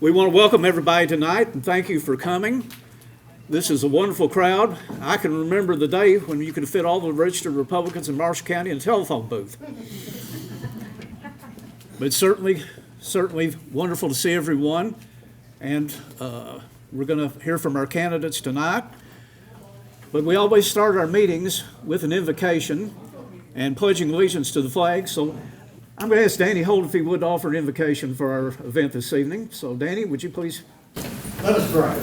We want to welcome everybody tonight and thank you for coming. This is a wonderful crowd. I can remember the day when you could fit all the registered Republicans in Marshall County in a telephone booth. But certainly wonderful to see everyone. And we're going to hear from our candidates tonight. But we always start our meetings with an invocation and pledging allegiance to the flag. So I'm going to ask Danny Holt if he would offer an invocation for our event this evening. So Danny, would you please? Let us pray.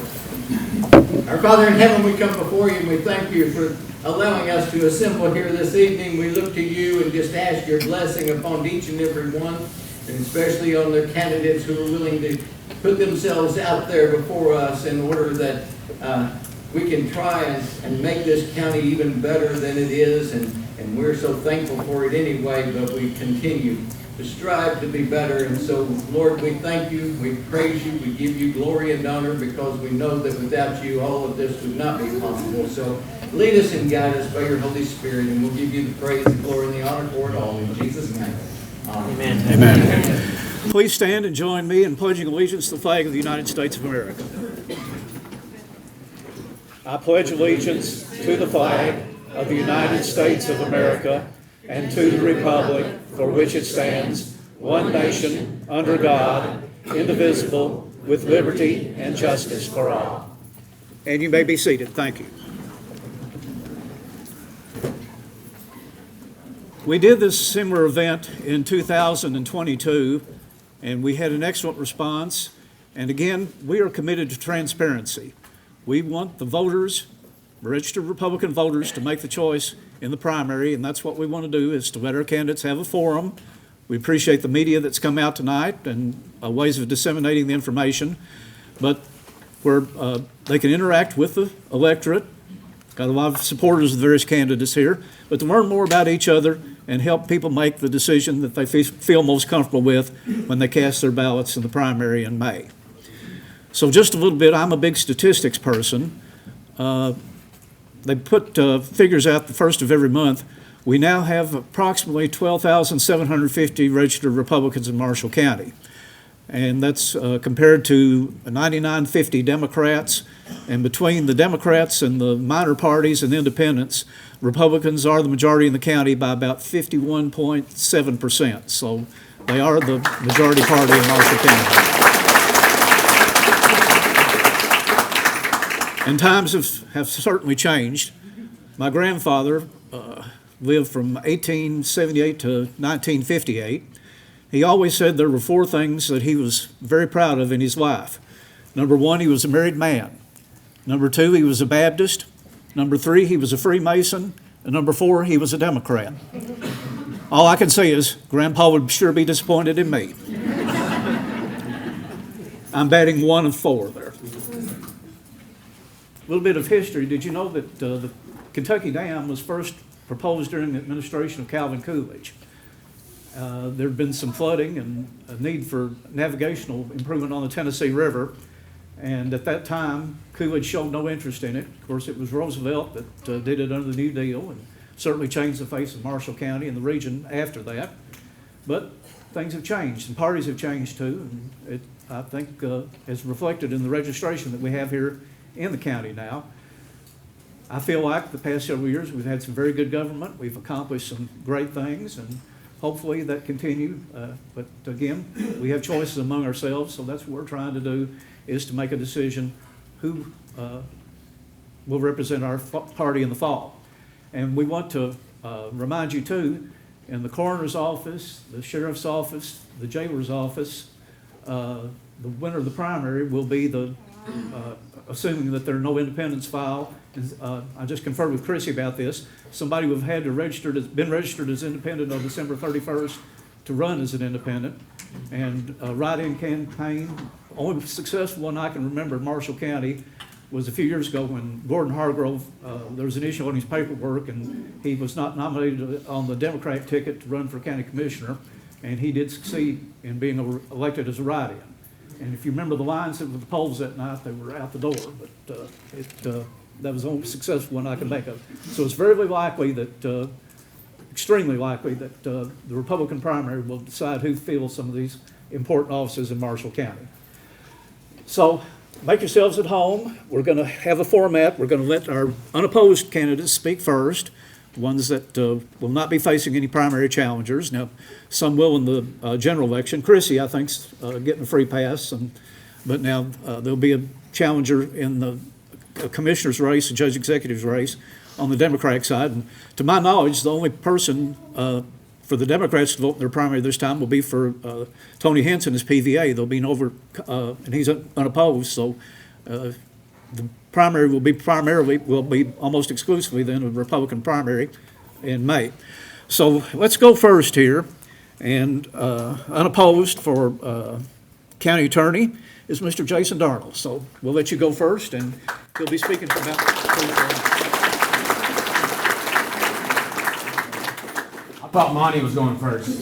Our Father in heaven, we come before you and we thank you for allowing us to assemble here this evening. We look to you and just ask your blessing upon each and every one, and especially on the candidates who are willing to put themselves out there before us in order that we can try and make this county even better than it is. And we're so thankful for it anyway, but we continue to strive to be better. And so, Lord, we thank you, we praise you, we give you glory and honor, because we know that without you, all of this would not be possible. So lead us and guide us by your Holy Spirit, and we'll give you the praise, the glory, and the honor for it all. In Jesus' name, amen. Amen. Please stand and join me in pledging allegiance to the flag of the United States of America. I pledge allegiance to the flag of the United States of America and to the republic for which it stands, one nation, under God, indivisible, with liberty and justice for all. And you may be seated. Thank you. We did this similar event in 2022, and we had an excellent response. And again, we are committed to transparency. We want the voters, registered Republican voters, to make the choice in the primary, and that's what we want to do, is to let our candidates have a forum. We appreciate the media that's come out tonight and ways of disseminating the information, but where they can interact with the electorate. Got a lot of supporters of the various candidates here, but to learn more about each other and help people make the decision that they feel most comfortable with when they cast their ballots in the primary in May. So just a little bit, I'm a big statistics person. They put figures out the first of every month. We now have approximately 12,750 registered Republicans in Marshall County. And that's compared to 9,950 Democrats. And between the Democrats and the minor parties and the independents, Republicans are the majority in the county by about 51.7%. So they are the majority party in Marshall County. And times have certainly changed. My grandfather lived from 1878 to 1958. He always said there were four things that he was very proud of in his life. Number one, he was a married man. Number two, he was a Baptist. Number three, he was a Freemason. And number four, he was a Democrat. All I can say is Grandpa would sure be disappointed in me. I'm batting 1 of 4 there. A little bit of history. Did you know that the Kentucky Dam was first proposed during the administration of Calvin Coolidge? There had been some flooding and a need for navigational improvement on the Tennessee River. And at that time, Coolidge showed no interest in it. Of course, it was Roosevelt that did it under the New Deal and certainly changed the face of Marshall County and the region after that. But things have changed and parties have changed too. And it, I think, is reflected in the registration that we have here in the county now. I feel like the past several years we've had some very good government. We've accomplished some great things, and hopefully that continue. But again, we have choices among ourselves, so that's what we're trying to do, is to make a decision who will represent our party in the fall. And we want to remind you too, in the coroner's office, the sheriff's office, the jailer's office, the winner of the primary will be the assuming that there are no independents filed. I just conferred with Chrissy about this. Somebody who had been registered as independent on December 31st to run as an independent. And write-in campaign, only successful one I can remember in Marshall County was a few years ago when Gordon Hargrove, there was an issue on his paperwork and he was not nominated on the Democratic ticket to run for county commissioner, and he did succeed in being elected as a write-in. And if you remember the lines at the polls that night, they were out the door, but that was the only successful one I can make of. So it's very likely that, extremely likely that the Republican primary will decide who fills some of these important offices in Marshall County. So make yourselves at home. We're going to have a format. We're going to let our unopposed candidates speak first, ones that will not be facing any primary challengers. Now, some will in the general election. Chrissy, I think, is getting a free pass, but now there'll be a challenger in the commissioner's race, the judge executive's race on the Democratic side. And to my knowledge, the only person for the Democrats to vote in their primary this time will be for Tony Henson as PVA. There'll be and he's unopposed, so the primary will be almost exclusively then a Republican primary in May. So let's go first here, and unopposed for county attorney is Mr. Jason Darnell. So we'll let you go first, and he'll be speaking for about. I thought Monty was going first,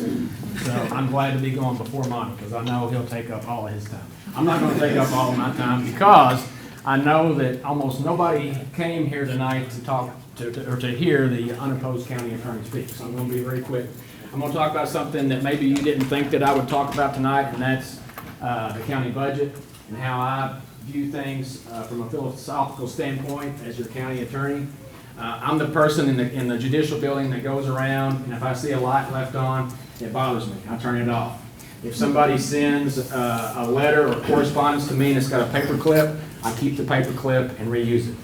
so I'm glad to be going before Monty, because I know he'll take up all of his time. I'm not going to take up all of my time, because I know that almost nobody came here tonight to talk or to hear the unopposed county attorney speak, so I'm going to be very quick. I'm going to talk about something that maybe you didn't think that I would talk about tonight, and that's the county budget and how I view things from a philosophical standpoint as your county attorney. I'm the person in the judicial building that goes around, and if I see a light left on, it bothers me. I turn it off. If somebody sends a letter or correspondence to me and it's got a paper clip, I keep the paper clip and reuse it.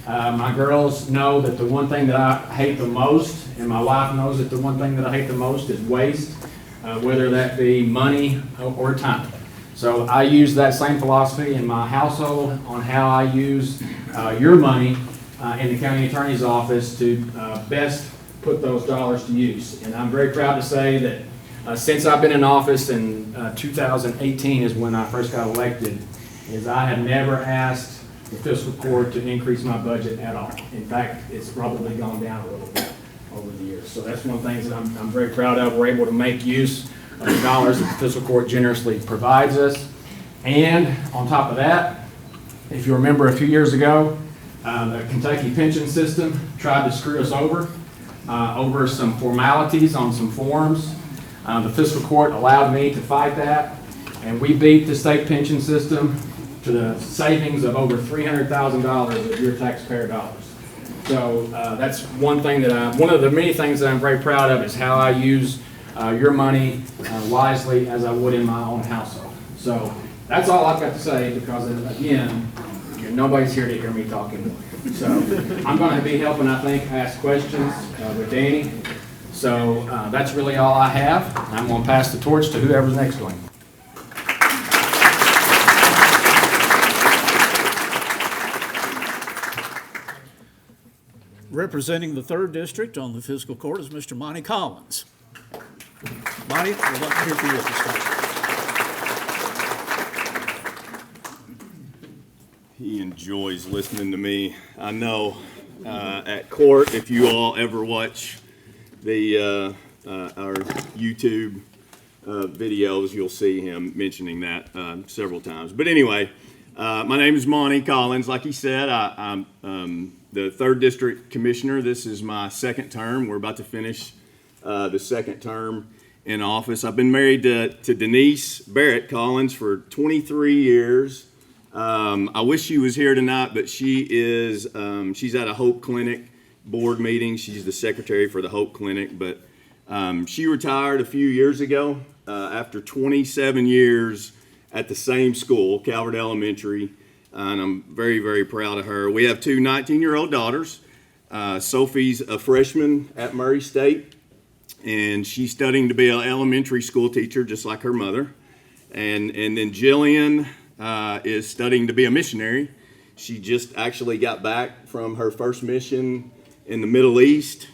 My girls know that the one thing that I hate the most, and my wife knows that the one thing that I hate the most is waste, whether that be money or time. So I use that same philosophy in my household on how I use your money in the county attorney's office to best put those dollars to use. And I'm very proud to say that since I've been in office in 2018 is when I first got elected, is I have never asked the fiscal court to increase my budget at all. In fact, it's probably gone down a little bit over the years. So that's one of the things that I'm very proud of. We're able to make use of the dollars that the fiscal court generously provides us. And on top of that, if you remember a few years ago, the Kentucky pension system tried to screw us over some formalities on some forms. The fiscal court allowed me to fight that, and we beat the state pension system to the savings of over $300,000 of your taxpayer dollars. So that's one thing one of the many things that I'm very proud of is how I use your money wisely as I would in my own household. So that's all I've got to say, because again, nobody's here to hear me talking. So I'm going to be helping, I think, ask questions with Danny. So that's really all I have. I'm going to pass the torch to whoever's next one. Representing the 3rd District on the fiscal court is Mr. Monty Collins. Monty, we'd like to hear from you at this time. He enjoys listening to me. I know at court, if you all ever watch the our YouTube videos, you'll see him mentioning that several times. But anyway, my name is Monty Collins. Like he said, I'm the 3rd District Commissioner. This is my 2nd term. We're about to finish the 2nd term in office. I've been married to Denise Barrett Collins for 23 years. I wish she was here tonight, but she is, she's at a Hope Clinic board meeting. She's the secretary for the Hope Clinic, but she retired a few years ago after 27 years at the same school, Calvert Elementary, and I'm very, very proud of her. We have 2 19-year-old daughters. Sophie's a freshman at Murray State, and she's studying to be an elementary school teacher, just like her mother. And then Jillian is studying to be a missionary. She just actually got back from her first mission in the Middle East.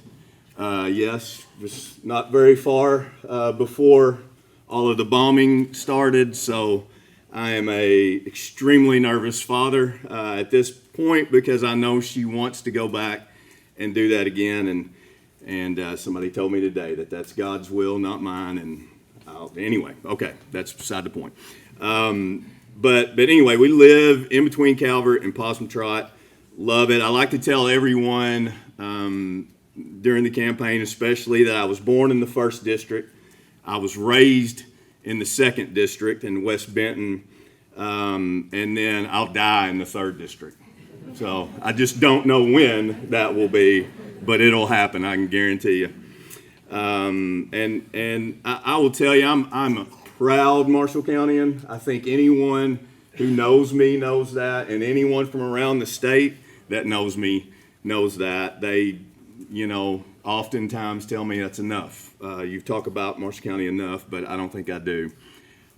Yes, just not very far before all of the bombing started. So I am a extremely nervous father at this point, because I know she wants to go back and do that again. And somebody told me today that that's God's will, not mine. And anyway, okay, that's beside the point. But anyway, we live in between Calvert and Possum Trot. Love it. I like to tell everyone during the campaign especially that I was born in the 1st District. I was raised in the 2nd District in West Benton. and then I'll die in the 3rd district. So I just don't know when that will be, but it'll happen, I can guarantee you. And I will tell you, I'm a proud Marshall Countyan. I think anyone who knows me knows that, and anyone from around the state that knows me knows that. They, oftentimes tell me that's enough. You've talked about Marshall County enough, but I don't think I do.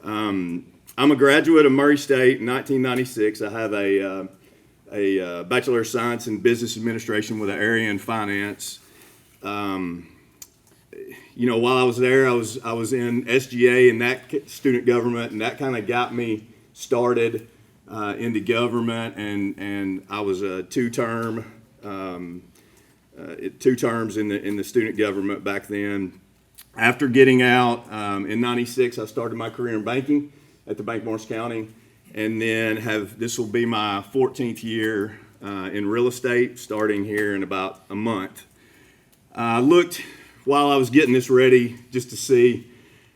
I'm a graduate of Murray State in 1996. I have a Bachelor of Science in Business Administration with an area in finance. While I was there, I was in SGA and that student government, and that kind of got me started into government. And I was a two terms in the student government back then. After getting out in '96, I started my career in banking at the Bank of Marshall County, and then this will be my 14th year in real estate, starting here in about a month. I looked while I was getting this ready just to see,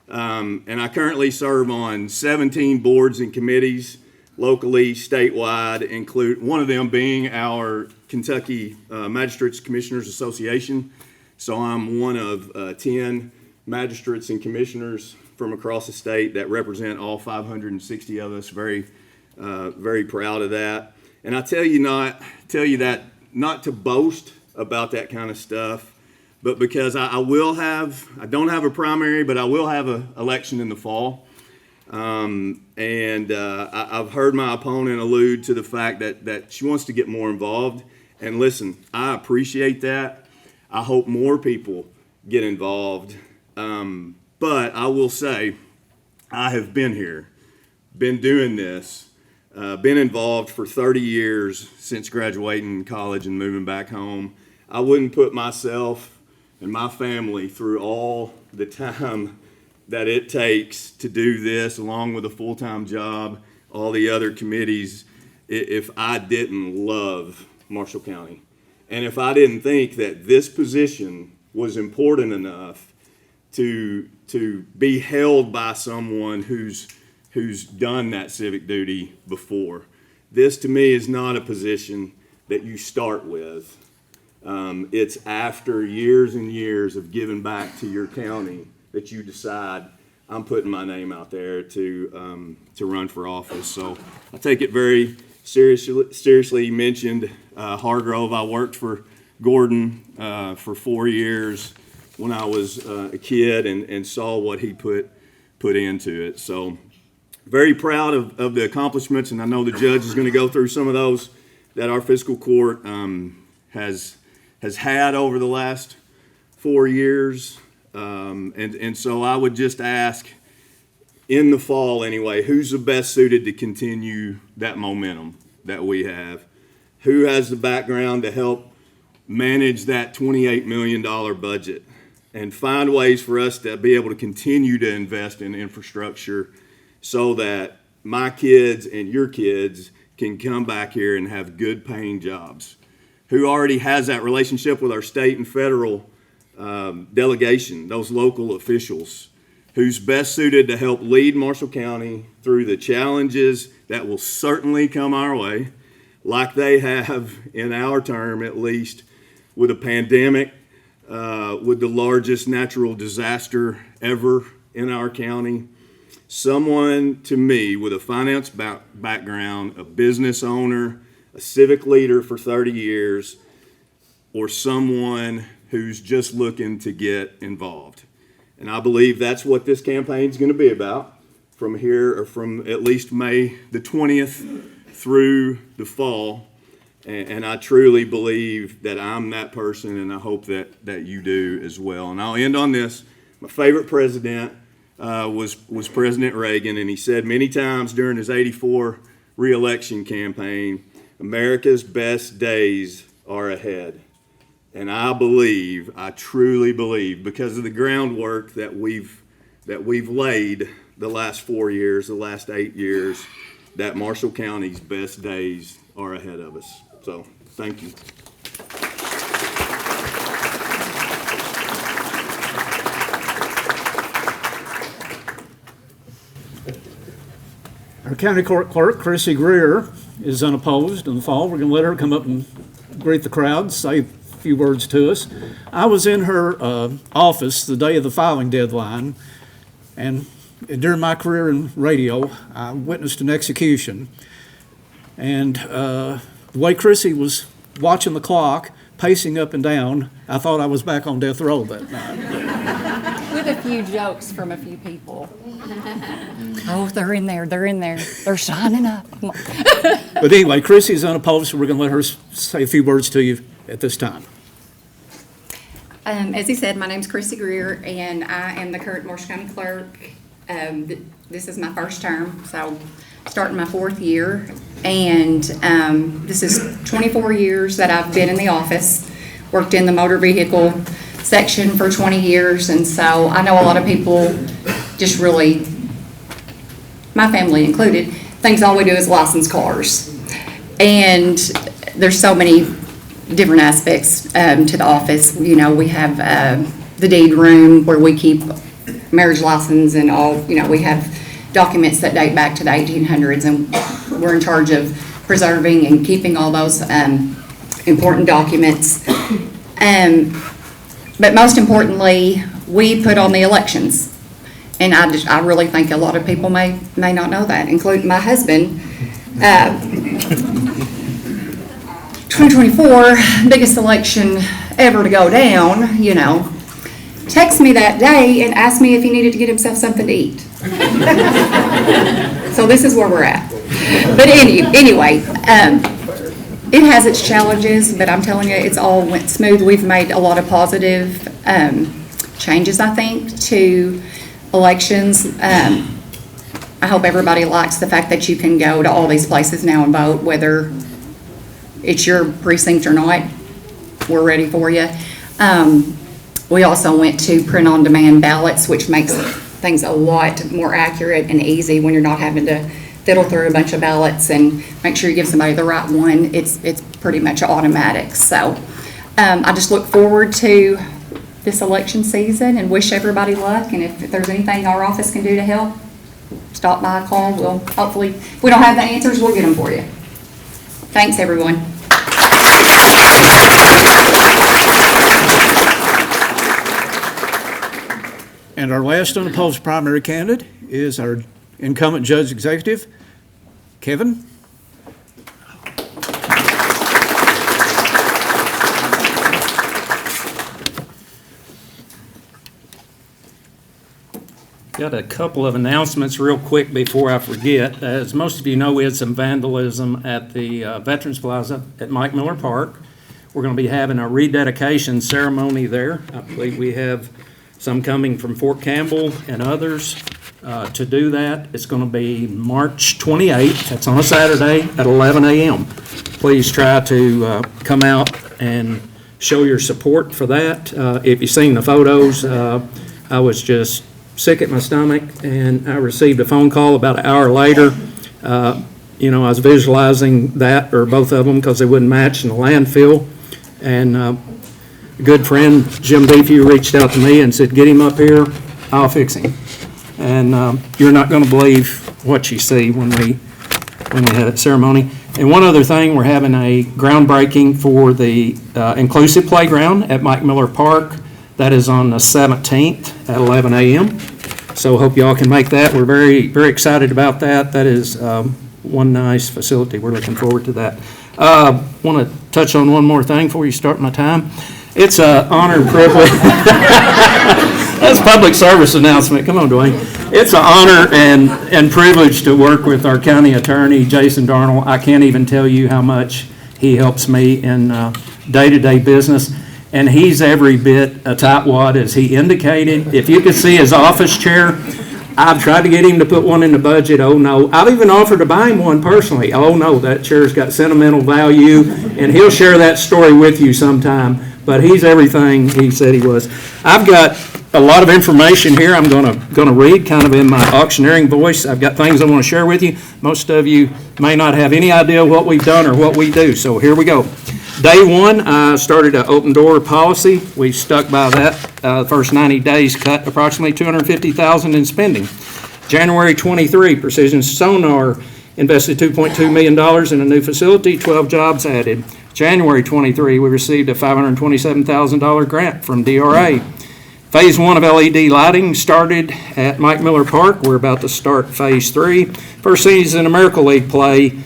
and I currently serve on 17 boards and committees locally, statewide, include one of them being our Kentucky Magistrates Commissioners Association. So I'm one of 10 magistrates and commissioners from across the state that represent all 560 of us. Very proud of that. And I tell you that not to boast about that kind of stuff, but because I don't have a primary, but I will have an election in the fall. I've heard my opponent allude to the fact that she wants to get more involved. And listen, I appreciate that. I hope more people get involved. But I will say, I have been here, been doing this, been involved for 30 years since graduating college and moving back home. I wouldn't put myself and my family through all the time that it takes to do this, along with a full-time job, all the other committees, if I didn't love Marshall County. And if I didn't think that this position was important enough to be held by someone who's done that civic duty before. This, to me, is not a position that you start with. It's after years and years of giving back to your county that you decide, I'm putting my name out there to run for office. So I take it very seriously. You mentioned Hargrove. I worked for Gordon for 4 years when I was a kid and saw what he put into it. So very proud of the accomplishments, and I know the judge is going to go through some of those that our fiscal court has had over the last 4 years. And so I would just ask, in the fall anyway, who's the best suited to continue that momentum that we have? Who has the background to help manage that $28 million budget and find ways for us to be able to continue to invest in infrastructure so that my kids and your kids can come back here and have good paying jobs? Who already has that relationship with our state and federal delegation, those local officials? Who's best suited to help lead Marshall County through the challenges that will certainly come our way, like they have in our term at least, with a pandemic, with the largest natural disaster ever in our county. Someone, to me, with a finance background, a business owner, a civic leader for 30 years, or someone who's just looking to get involved. And I believe that's what this campaign is going to be about from here, or from at least May the 20th through the fall. And I truly believe that I'm that person, and I hope that you do as well. And I'll end on this. My favorite president was President Reagan, and he said many times during his '84 re-election campaign, America's best days are ahead. And I truly believe, because of the groundwork that we've laid the last 4 years, the last 8 years, that Marshall County's best days are ahead of us. So, thank you. Our county court clerk, Chrissy Greer, is unopposed in the fall. We're going to let her come up and greet the crowd, say a few words to us. I was in her office the day of the filing deadline, and during my career in radio, I witnessed an execution. And the way Chrissy was watching the clock, pacing up and down, I thought I was back on death row that night. With a few jokes from a few people. Oh, they're in there, they're signing up. Come on. But anyway, Chrissy's unopposed, so we're going to let her say a few words to you at this time. As he said, my name's Chrissy Greer, and I am the current Morris County Clerk. This is my first term, so starting my 4th year. And this is 24 years that I've been in the office, worked in the motor vehicle section for 20 years, and so I know a lot of people just really, my family included, thinks all we do is license cars. And there's so many different aspects to the office. You know, we have the deed room where we keep marriage license and all, you know, we have documents that date back to the 1800s, and we're in charge of preserving and keeping all those important documents. But most importantly, we put on the elections. And I really think a lot of people may not know that, including my husband. 2024, biggest election ever to go down, you know, texted me that day and asked me if he needed to get himself something to eat. So this is where we're at. But anyway, it has its challenges, but I'm telling you, it's all went smooth. We've made a lot of positive changes, I think, to elections. I hope everybody likes the fact that you can go to all these places now and vote, whether it's your precinct or not. We're ready for you. We also went to print-on-demand ballots, which makes things a lot more accurate and easy when you're not having to fiddle through a bunch of ballots and make sure you give somebody the right one. It's pretty much automatic. So I just look forward to this election season and wish everybody luck. And if there's anything our office can do to help, stop by, call. We'll hopefully, if we don't have the answers, we'll get them for you. Thanks, everyone. And our last unopposed primary candidate is our incumbent judge executive, Kevin. Got a couple of announcements real quick before I forget. As most of you know, we had some vandalism at the Veterans Plaza at Mike Miller Park. We're going to be having a rededication ceremony there. I believe we have some coming from Fort Campbell and others to do that. It's going to be March 28th. That's on a Saturday at 11 a.m. Please try to come out and show your support for that. If you've seen the photos, I was just sick at my stomach, and I received a phone call about an hour later. You know, I was visualizing that, or both of them, because they wouldn't match in the landfill. And a good friend, Jim Beefy, reached out to me and said, "Get him up here, I'll fix him." And you're not going to believe what you see when we had a ceremony. And one other thing, we're having a groundbreaking for the inclusive playground at Mike Miller Park. That is on the 17th at 11 a.m. So hope y'all can make that. We're very, very excited about that. That is one nice facility. We're looking forward to that. Want to touch on one more thing before you start my time. It's an honor and privilege. That's a public service announcement. Come on, Dwayne. It's an honor and privilege to work with our county attorney, Jason Darnell. I can't even tell you how much he helps me in day-to-day business. And he's every bit a tightwad as he indicated. If you could see his office chair, I've tried to get him to put one in the budget. Oh, no. I've even offered to buy him one personally. Oh, no, that chair's got sentimental value, and he'll share that story with you sometime. But he's everything he said he was. I've got a lot of information here I'm gonna read kind of in my auctioneering voice. I've got things I want to share with you. Most of you may not have any idea what we've done or what we do, so here we go. Day one, I started an open door policy. We stuck by that. The first 90 days cut approximately $250,000 in spending. January 23, Precision Sonar invested $2.2 million in a new facility, 12 jobs added. January 23, we received a $527,000 grant from DRA. Phase 1 of LED lighting started at Mike Miller Park. We're about to start Phase 3. First season of Miracle League play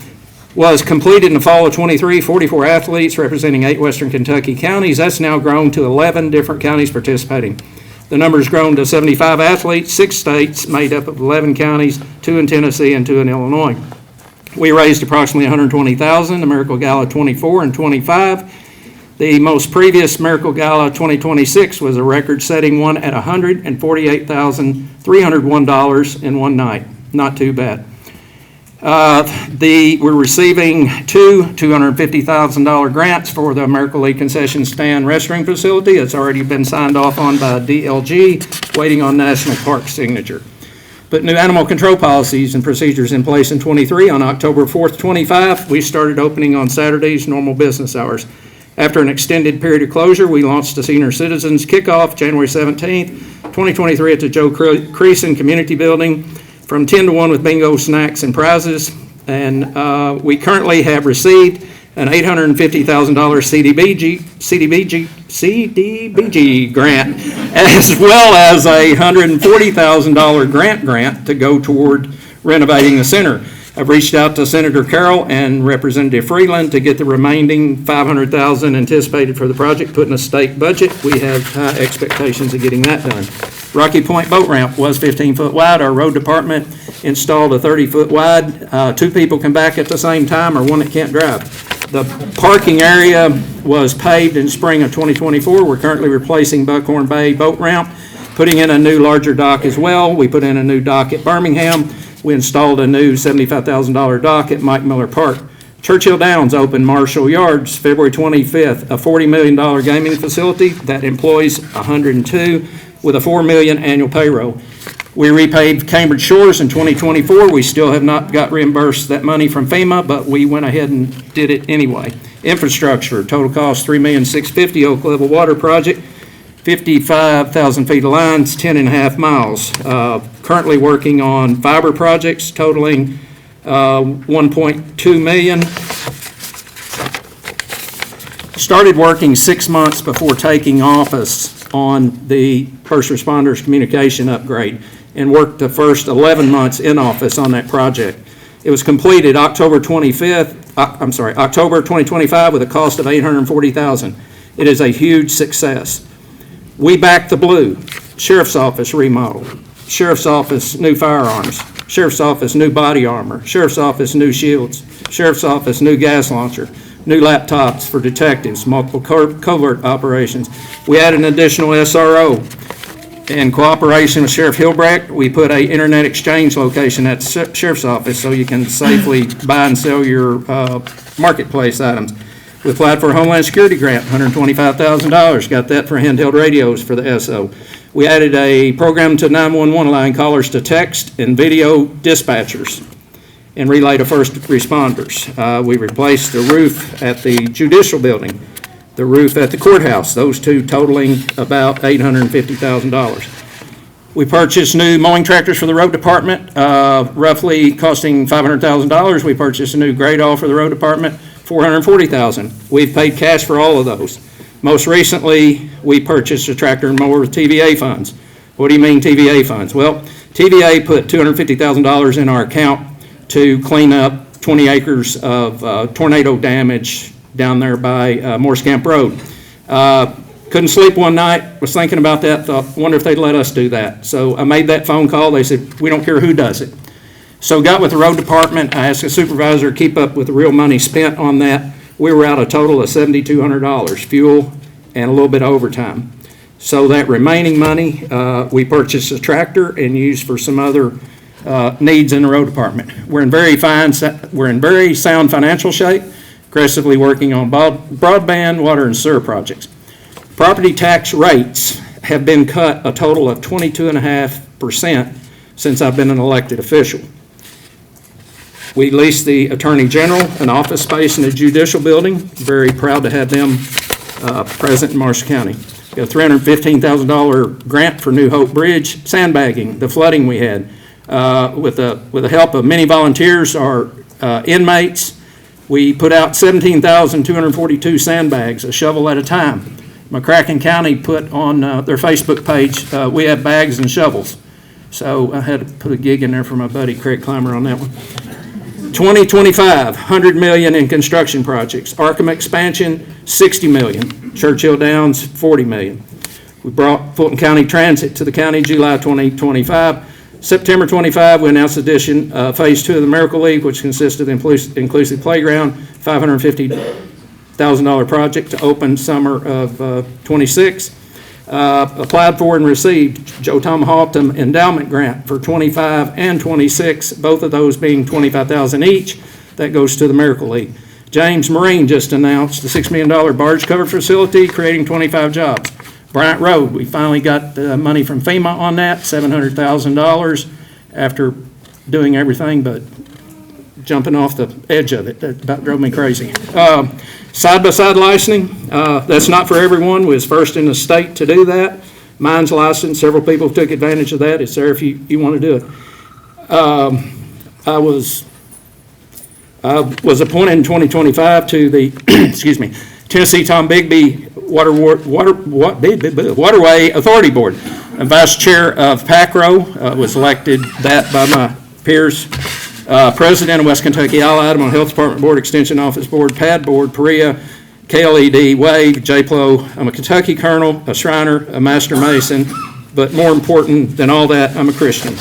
was completed in the fall of 23, 44 athletes representing 8 Western Kentucky counties. That's now grown to 11 different counties participating. The number's grown to 75 athletes, 6 states made up of 11 counties, 2 in Tennessee and 2 in Illinois. We raised approximately $120,000, the Miracle Gala 24 and 25. The most previous Miracle Gala 2026 was a record-setting one at $148,301 in one night. Not too bad. We're receiving two $250,000 grants for the Miracle League concession stand restroom facility. It's already been signed off on by DLG, waiting on National Park signature. Put new animal control policies and procedures in place in 23. On October 4th, 25, we started opening on Saturdays, normal business hours. After an extended period of closure, we launched the Senior Citizens Kickoff January 17th, 2023 at the Joe Creason Community Building from 10 to 1 with bingo, snacks, and prizes. And we currently have received an $850,000 CDBG grant, as well as a $140,000 grant to go toward renovating the center. I've reached out to Senator Carroll and Representative Freeland to get the remaining $500,000 anticipated for the project put in a state budget. We have high expectations of getting that done. Rocky Point Boat Ramp was 15-foot wide. Our road department installed a 30-foot wide. 2 people can back at the same time or one that can't drive. The parking area was paved in spring of 2024. We're currently replacing Buckhorn Bay Boat Ramp, putting in a new larger dock as well. We put in a new dock at Birmingham. We installed a new $75,000 dock at Mike Miller Park. Churchill Downs opened Marshall Yards February 25th, a $40 million gaming facility that employs 102 with a $4 million annual payroll. We repaved Cambridge Shores in 2024. We still have not got reimbursed that money from FEMA, but we went ahead and did it anyway. Infrastructure, total cost $3,650,000 Oak Level Water Project, 55,000 feet of lines, 10.5 miles. Currently working on fiber projects totaling $1.2 million. Started working 6 months before taking office on the first responders communication upgrade and worked the first 11 months in office on that project. It was completed October 2025 with a cost of $840,000. It is a huge success. We backed the blue. Sheriff's Office remodel. Sheriff's Office new firearms. Sheriff's Office new body armor. Sheriff's Office new shields. Sheriff's Office new gas launcher. New laptops for detectives, multiple covert operations. We added an additional SRO. In cooperation with Sheriff Hilbrecht, we put a internet exchange location at the Sheriff's Office so you can safely buy and sell your marketplace items. We applied for a Homeland Security grant, $125,000. Got that for handheld radios for the SO. We added a program to 911 allowing callers to text and video dispatchers and relay to first responders. We replaced the roof at the Judicial Building, the roof at the courthouse, those two totaling about $850,000. We purchased new mowing tractors for the road department, roughly costing $500,000. We purchased a new grade all for the road department, $440,000. We've paid cash for all of those. Most recently, we purchased a tractor and mower with TVA funds. What do you mean TVA funds? Well, TVA put $250,000 in our account to clean up 20 acres of tornado damage down there by Morse Camp Road. Couldn't sleep one night, was thinking about that, thought, wonder if they'd let us do that. So I made that phone call. They said, we don't care who does it. So got with the road department. I asked the supervisor to keep up with the real money spent on that. We were out a total of $7,200, fuel and a little bit of overtime. So that remaining money, we purchased a tractor and used for some other needs in the road department. We're in very sound financial shape, aggressively working on broadband, water, and sewer projects. Property tax rates have been cut a total of 22.5% since I've been an elected official. We leased the Attorney General an office space in the Judicial Building. Very proud to have them present in Marshall County. Got a $315,000 grant for New Hope Bridge, sandbagging, the flooding we had. with the help of many volunteers, our inmates. We put out 17,242 sandbags, a shovel at a time. McCracken County put on their Facebook page, we have bags and shovels. So I had to put a gig in there for my buddy Craig Clymer on that one. 2025, $100 million in construction projects. Arkham expansion, $60 million. Churchill Downs, $40 million. We brought Fulton County Transit to the county July 2025. September 25, we announced addition, Phase 2 of the Miracle League, which consists of the Inclusive Playground, $550,000 project to open summer of 26. Applied for and received Joe Tomahawton Endowment Grant for 25 and 26, both of those being $25,000 each. That goes to the Miracle League. James Marine just announced a $6 million barge cover facility, creating 25 jobs. Bryant Road, we finally got money from FEMA on that, $700,000, after doing everything but jumping off the edge of it. That about drove me crazy. Side-by-side licensing, that's not for everyone. We was first in the state to do that. Mine's licensed. Several people took advantage of that. It's there if you want to do it. I was appointed in 2025 to the excuse me, Tennessee Tom Bigby Waterway Authority Board. I'm vice chair of PACRO. Was elected that by my peers. President of West Kentucky Allied, I'm on Health Department Board, Extension Office Board, PAD Board, PREA, KLED, WAVE, JPLO. I'm a Kentucky Colonel, a Shriner, a Master Mason, but more important than all that, I'm a Christian.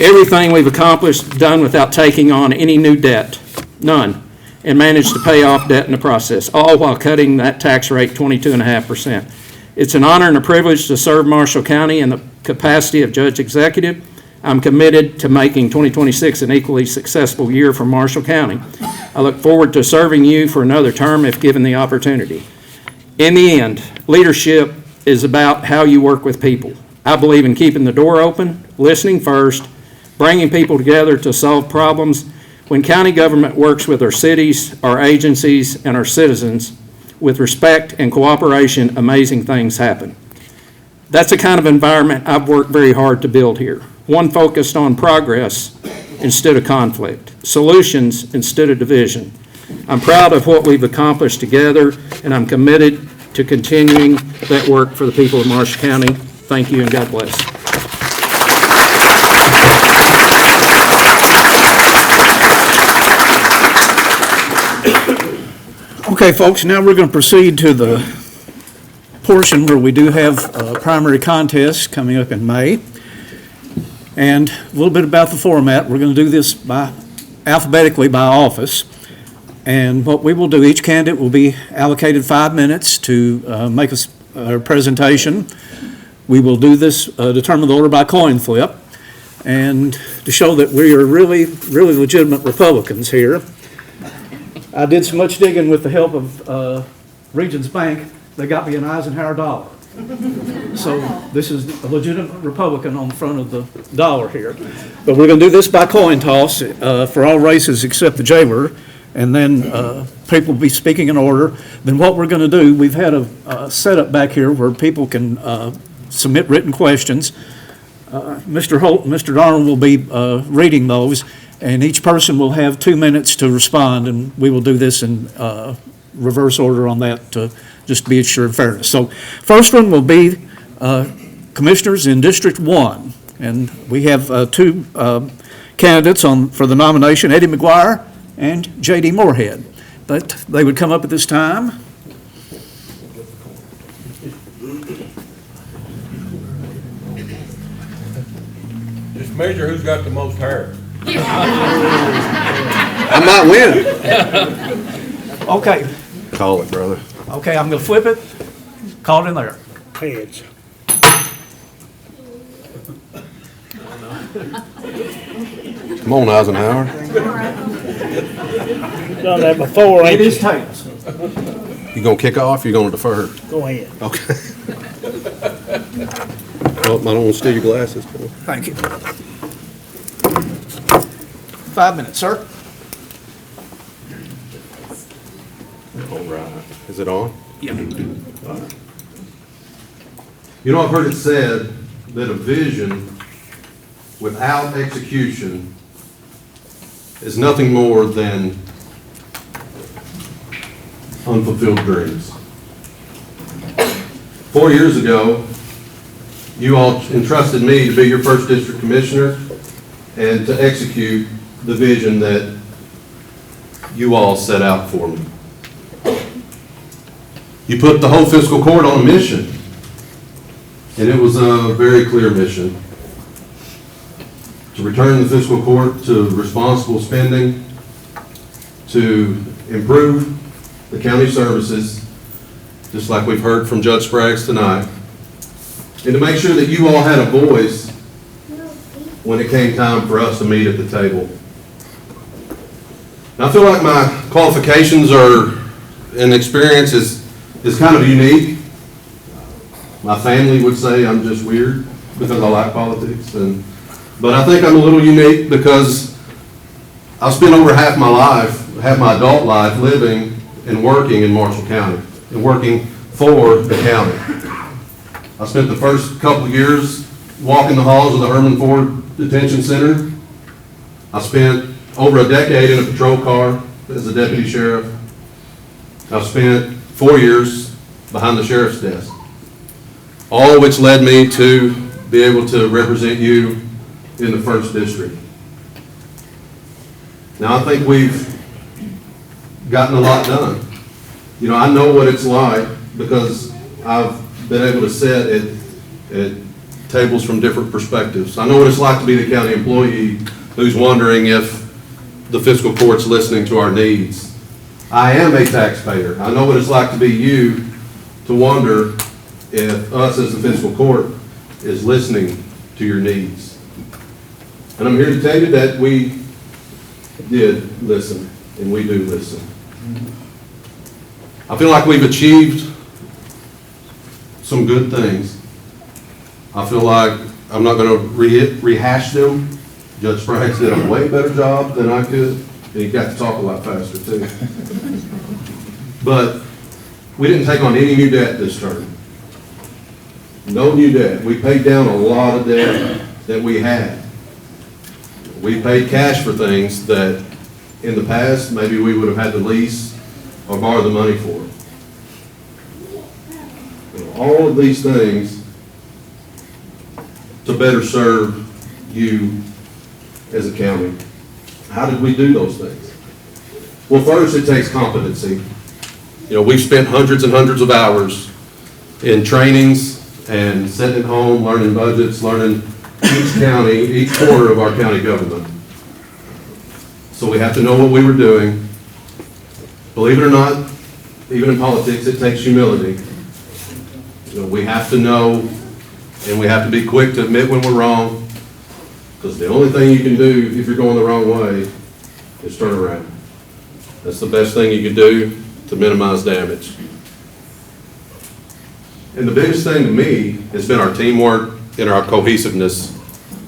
Everything we've accomplished done without taking on any new debt, none, and managed to pay off debt in the process, all while cutting that tax rate 22.5%. It's an honor and a privilege to serve Marshall County in the capacity of Judge Executive. I'm committed to making 2026 an equally successful year for Marshall County. I look forward to serving you for another term if given the opportunity. In the end, leadership is about how you work with people. I believe in keeping the door open, listening first, bringing people together to solve problems. When county government works with our cities, our agencies, and our citizens with respect and cooperation, amazing things happen. That's the kind of environment I've worked very hard to build here. One focused on progress instead of conflict, solutions instead of division. I'm proud of what we've accomplished together, and I'm committed to continuing that work for the people of Marshall County. Thank you, and God bless. Okay, folks, now we're going to proceed to the portion where we do have primary contests coming up in May. And a little bit about the format. We're going to do this alphabetically by office. And what we will do, each candidate will be allocated 5 minutes to make a presentation. We will do this, determine the order by coin flip. And to show that we are really, really legitimate Republicans here, I did so much digging with the help of Regions Bank, they got me an Eisenhower dollar. So this is a legitimate Republican on the front of the dollar here. But we're going to do this by coin toss for all races except the jailer, and then people will be speaking in order. Then what we're going to do, we've had a setup back here where people can submit written questions. Mr. Holt and Mr. Darnell will be reading those, and each person will have 2 minutes to respond, and we will do this in reverse order on that to just to be assured of fairness. So first one will be commissioners in District 1, and we have two candidates for the nomination, Eddie McGuire and J.D. Moorhead. But they would come up at this time. Just measure who's got the most hair. I might win. Okay, Call it, brother. okay, I'm going to flip it. Call it in there. Heads. Come on, Eisenhower. You've done that before, It ain't you? is tails. You gonna kick off or you gonna defer? Go ahead. Okay. Oh, I don't wanna steal your glasses. Thank you. 5 minutes, sir. All right. Is it on? Yeah. You know, I've heard it said that a vision without execution is nothing more than unfulfilled dreams. 4 years ago, you all entrusted me to be your first district commissioner and to execute the vision that you all set out for me. You put the whole fiscal court on a mission, and it was a very clear mission: to return the fiscal court to responsible spending, to improve the county services, just like we've heard from Judge Spraggs tonight, and to make sure that you all had a voice when it came time for us to meet at the table. And I feel like my qualifications and experience is kind of unique. My family would say I'm just weird because I like politics, but I think I'm a little unique because I've spent over half my adult life living and working in Marshall County and working for the county. I spent the first couple of years walking the halls of the Herman Ford Detention Center. I spent over a decade in a patrol car as a deputy sheriff. I've spent 4 years behind the sheriff's desk, all of which led me to be able to represent you in the first district. Now, I think we've gotten a lot done. You know, I know what it's like because I've been able to sit at tables from different perspectives. I know what it's like to be the county employee who's wondering if the fiscal court's listening to our needs. I am a taxpayer. I know what it's like to be you, to wonder if us as the fiscal court is listening to your needs. And I'm here to tell you that we did listen, and we do listen. I feel like we've achieved some good things. I feel like I'm not going to rehash them. Judge Spraggs did a way better job than I could, and he got to talk a lot faster too. But we didn't take on any new debt this term. No new debt. We paid down a lot of debt that we had. We paid cash for things that in the past maybe we would have had to lease or borrow the money for. All of these things to better serve you as a county. How did we do those things? Well, first, it takes competency. You know, we've spent hundreds and hundreds of hours in trainings and sitting at home, learning budgets, learning each county, each corner of our county government. So we have to know what we were doing. Believe it or not, even in politics, it takes humility. You know, we have to know, and we have to be quick to admit when we're wrong, because the only thing you can do if you're going the wrong way is turn around. That's the best thing you can do to minimize damage. And the biggest thing to me has been our teamwork and our cohesiveness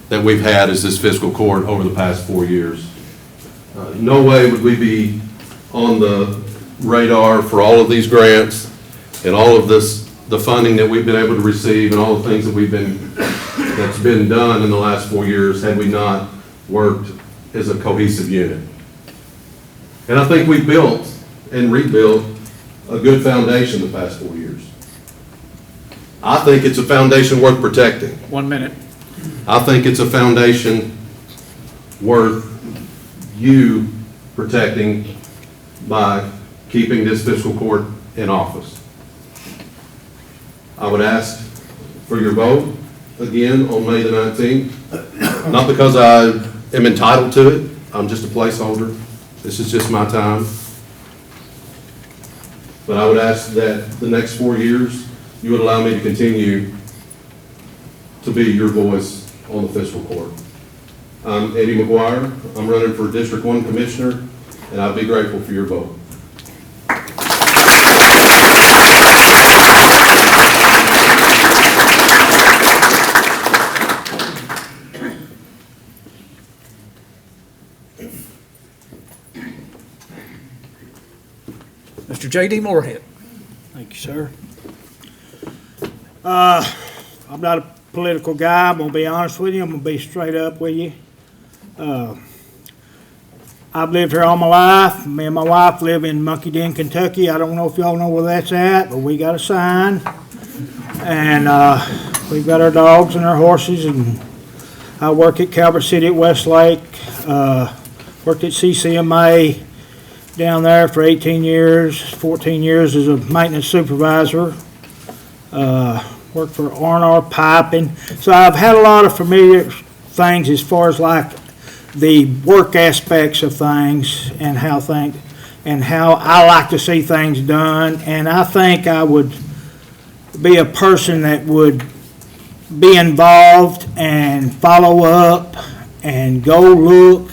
that we've had as this fiscal court over the past 4 years. No way would we be on the radar for all of these grants and all of the funding that we've been able to receive and all the things that that's been done in the last 4 years had we not worked as a cohesive unit. And I think we built and rebuilt a good foundation the past 4 years. I think it's a foundation worth protecting. 1 minute. I think it's a foundation worth you protecting by keeping this fiscal court in office. I would ask for your vote again on May the 19th, not because I am entitled to it. I'm just a placeholder. This is just my time. But I would ask that the next 4 years, you would allow me to continue to be your voice on the fiscal court. I'm Eddie McGuire. I'm running for District 1 Commissioner, and I'd be grateful for your vote. Mr. J.D. Moorhead. Thank you, sir. I'm not political guy. I'm gonna be honest with you. I'm gonna be straight up with you. I've lived here all my life. Me and my wife live in Monkey Den, Kentucky. I don't know if y'all know where that's at, but we got a sign. And we've got our dogs and our horses, and I work at Calvert City at Westlake. Worked at CCMA down there for 18 years, 14 years as a maintenance supervisor. Worked for R&R Piping. So I've had a lot of familiar things as far as like the work aspects of things and how I like to see things done. And I think I would be a person that would be involved and follow up and go look.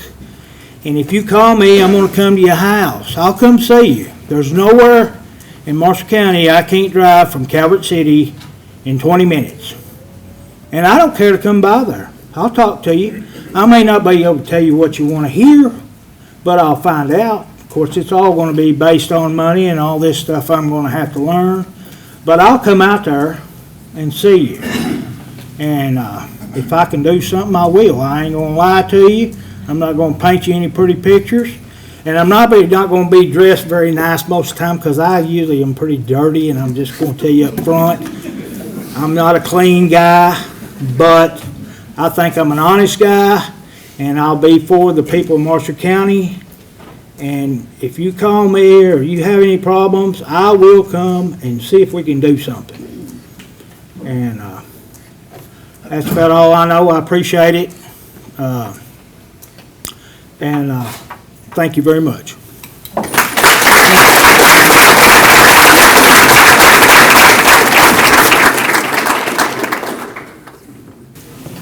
And if you call me, I'm gonna come to your house. I'll come see you. There's nowhere in Marshall County I can't drive from Calvert City in 20 minutes. And I don't care to come by there. I'll talk to you. I may not be able to tell you what you want to hear, but I'll find out. Of course, it's all going to be based on money and all this stuff I'm going to have to learn. But I'll come out there and see you. And if I can do something, I will. I ain't going to lie to you. I'm not going to paint you any pretty pictures. And I'm not going to be dressed very nice most of the time, because I usually am pretty dirty, and I'm just going to tell you up front. I'm not a clean guy, but I think I'm an honest guy, and I'll be for the people of Marshall County. And if you call me or you have any problems, I will come and see if we can do something. And that's about all I know. I appreciate it. Thank you very much.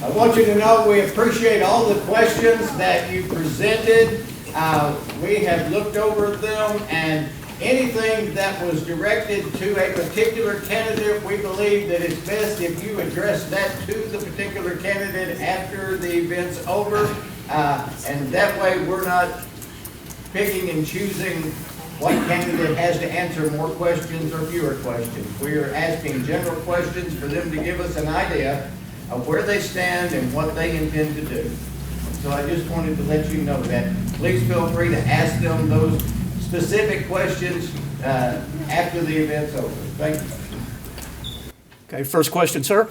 I want you to know we appreciate all the questions that you presented. We have looked over them, and anything that was directed to a particular candidate, we believe that it's best if you address that to the particular candidate after the event's over. And that way we're not picking and choosing what candidate has to answer more questions or fewer questions. We are asking general questions for them to give us an idea of where they stand and what they intend to do. So I just wanted to let you know that. Please feel free to ask them those specific questions after the event's over. Thank you. Okay, first question, sir.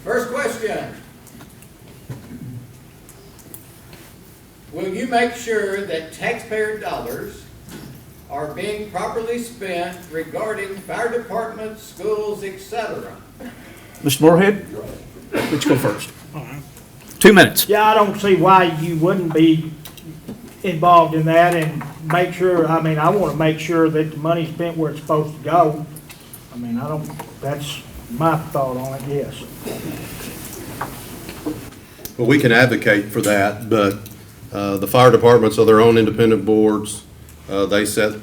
First question. Will you make sure that taxpayer dollars are being properly spent regarding fire departments, schools, etc.? Mr. Moorhead, let's go first. 2 minutes. Yeah, I don't see why you wouldn't be involved in that and make sure, I mean, I want to make sure that the money's spent where it's supposed to go. I mean, that's my thought on it, yes. Well, we can advocate for that, but the fire departments are their own independent boards. They set,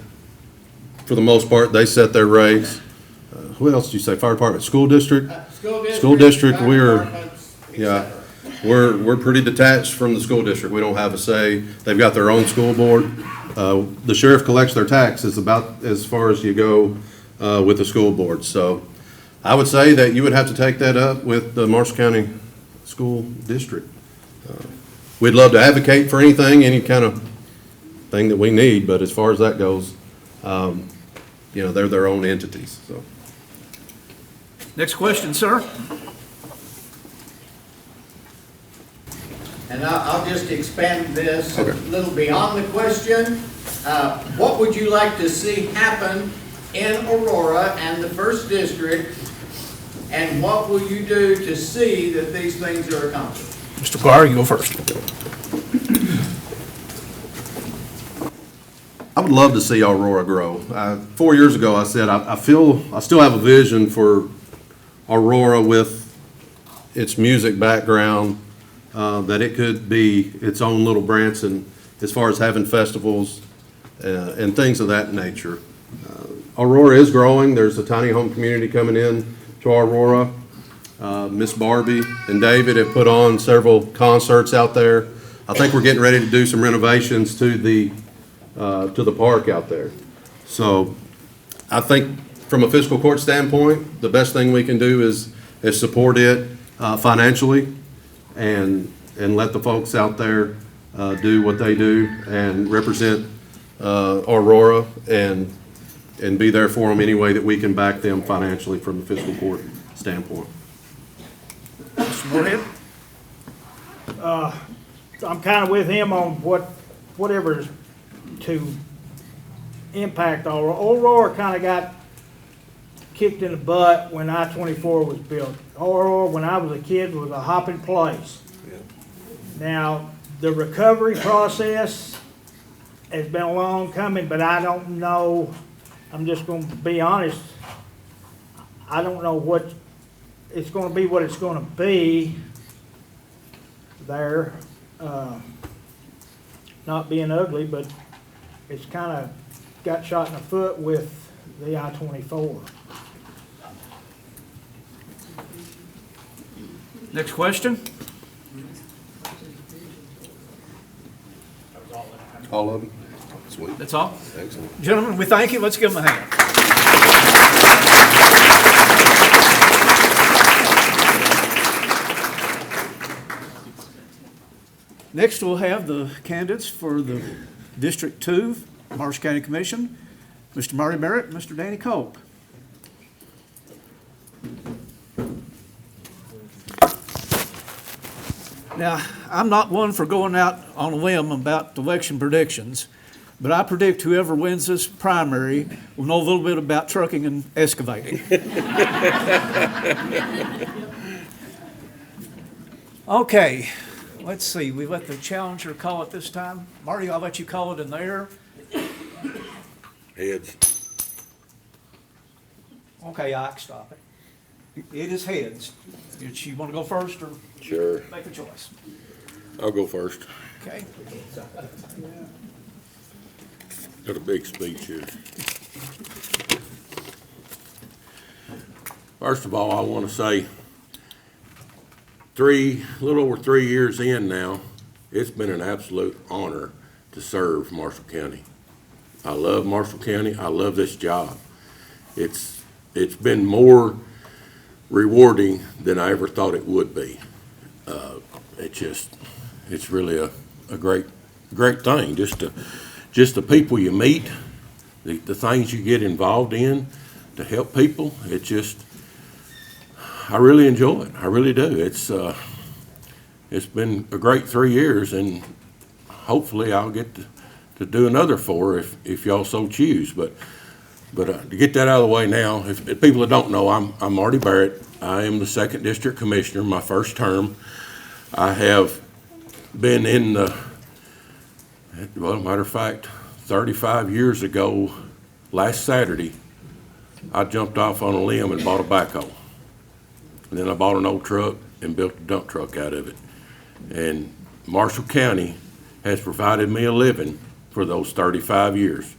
for the most part, they set their rates. Who else do you say? Fire department, school district? School district, we're pretty detached from the school district. We don't have a say. They've got their own school board. The sheriff collects their taxes about as far as you go with the school board. So I would say that you would have to take that up with the Marshall County School District. We'd love to advocate for anything, any kind of thing that we need, but as far as that goes, they're their own entities. So. Next question, sir. And I'll just expand this a little beyond the question. What would you like to see happen in Aurora and the first district, and what will you do to see that these things are accomplished? Mr. Garr, you go first. I would love to see Aurora grow. 4 years ago, I said I still have a vision for Aurora with its music background, that it could be its own little Branson as far as having festivals and things of that nature. Aurora is growing. There's a tiny home community coming in to Aurora. Miss Barbie and David have put on several concerts out there. I think we're getting ready to do some renovations to the park out there. So I think from a fiscal court standpoint, the best thing we can do is support it. financially and let the folks out there do what they do and represent Aurora and be there for them any way that we can back them financially from the fiscal court standpoint. Mr. Moorhead? I'm kind of with him on whatever to impact Aurora. Aurora kind of got kicked in the butt when I-24 was built. Aurora, when I was a kid, was a hopping place. Now, the recovery process has been a long coming, but I don't know, I'm just going to be honest, I don't know what it's going to be, what it's going to be there. Not being ugly, but it's kind of got shot in the foot with the I-24. Next question? All of them? Sweet. That's all? Excellent. Gentlemen, we thank you. Let's give them a hand. Next, we'll have the candidates for the District 2 Marshall County Commission, Mr. Marty Merritt and Mr. Danny Cope. Now, I'm not one for going out on a limb about election predictions, but I predict whoever wins this primary will know a little bit about trucking and excavating. Okay, let's see. We let the challenger call it this time. Marty, I'll let you call it in there. Heads. Okay, Ike, stop it. It is heads. You want to go first or Sure. make a choice? I'll go first. Okay. Got a big speech here. First of all, I want to say, a little over 3 years in now, it's been an absolute honor to serve Marshall County. I love Marshall County. I love this job. It's been more rewarding than I ever thought it would be. It's really a great thing. Just the people you meet, the things you get involved in to help people. I really enjoy it. I really do. It's been a great 3 years, and hopefully I'll get to do another 4 if y'all so choose. But to get that out of the way now, if people that don't know, I'm Marty Barrett. I am the 2nd District Commissioner, my first term. I have been in matter of fact, 35 years ago, last Saturday, I jumped off on a limb and bought a backhoe. And then I bought an old truck and built a dump truck out of it. And Marshall County has provided me a living for those 35 years.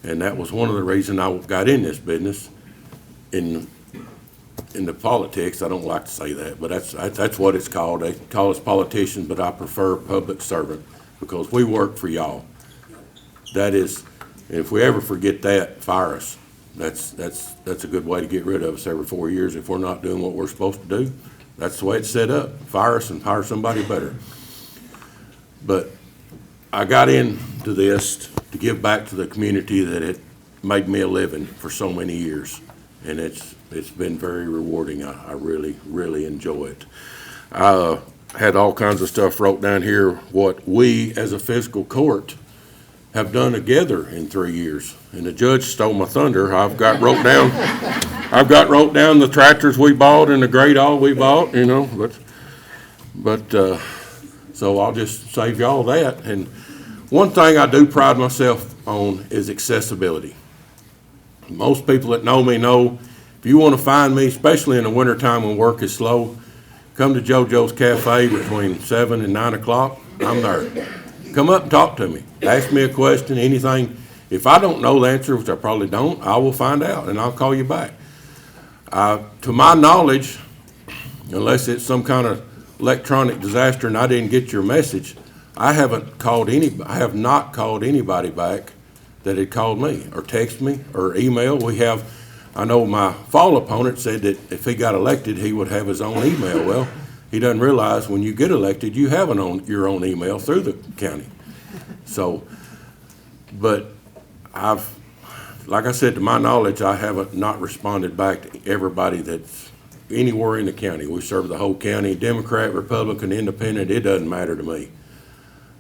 And that was one of the reasons I got in this business. In the politics, I don't like to say that, but that's what it's called. They call us politicians, but I prefer public servant because we work for y'all. That is, if we ever forget that, fire us. That's a good way to get rid of us every 4 years if we're not doing what we're supposed to do. That's the way it's set up. Fire us and hire somebody better. But I got into this to give back to the community that it made me a living for so many years. And it's been very rewarding. I really, really enjoy it. I had all kinds of stuff wrote down here, what we as a fiscal court have done together in 3 years. And the judge stole my thunder. I've got wrote down the tractors we bought and the great all we bought, but so I'll just save y'all that. And one thing I do pride myself on is accessibility. Most people that know me know if you want to find me, especially in the wintertime when work is slow, come to JoJo's Cafe between 7 and 9 o'clock. I'm there. Come up and talk to me. Ask me a question, anything. If I don't know the answer, which I probably don't, I will find out and I'll call you back. To my knowledge, unless it's some kind of electronic disaster and I didn't get your message, I have not called anybody back that had called me or texted me or email. We have I know my fall opponent said that if he got elected, he would have his own email. Well, he doesn't realize when you get elected, you have your own email through the county. So, but like I said, to my knowledge, I haven't not responded back to everybody that's anywhere in the county. We serve the whole county, Democrat, Republican, Independent, it doesn't matter to me.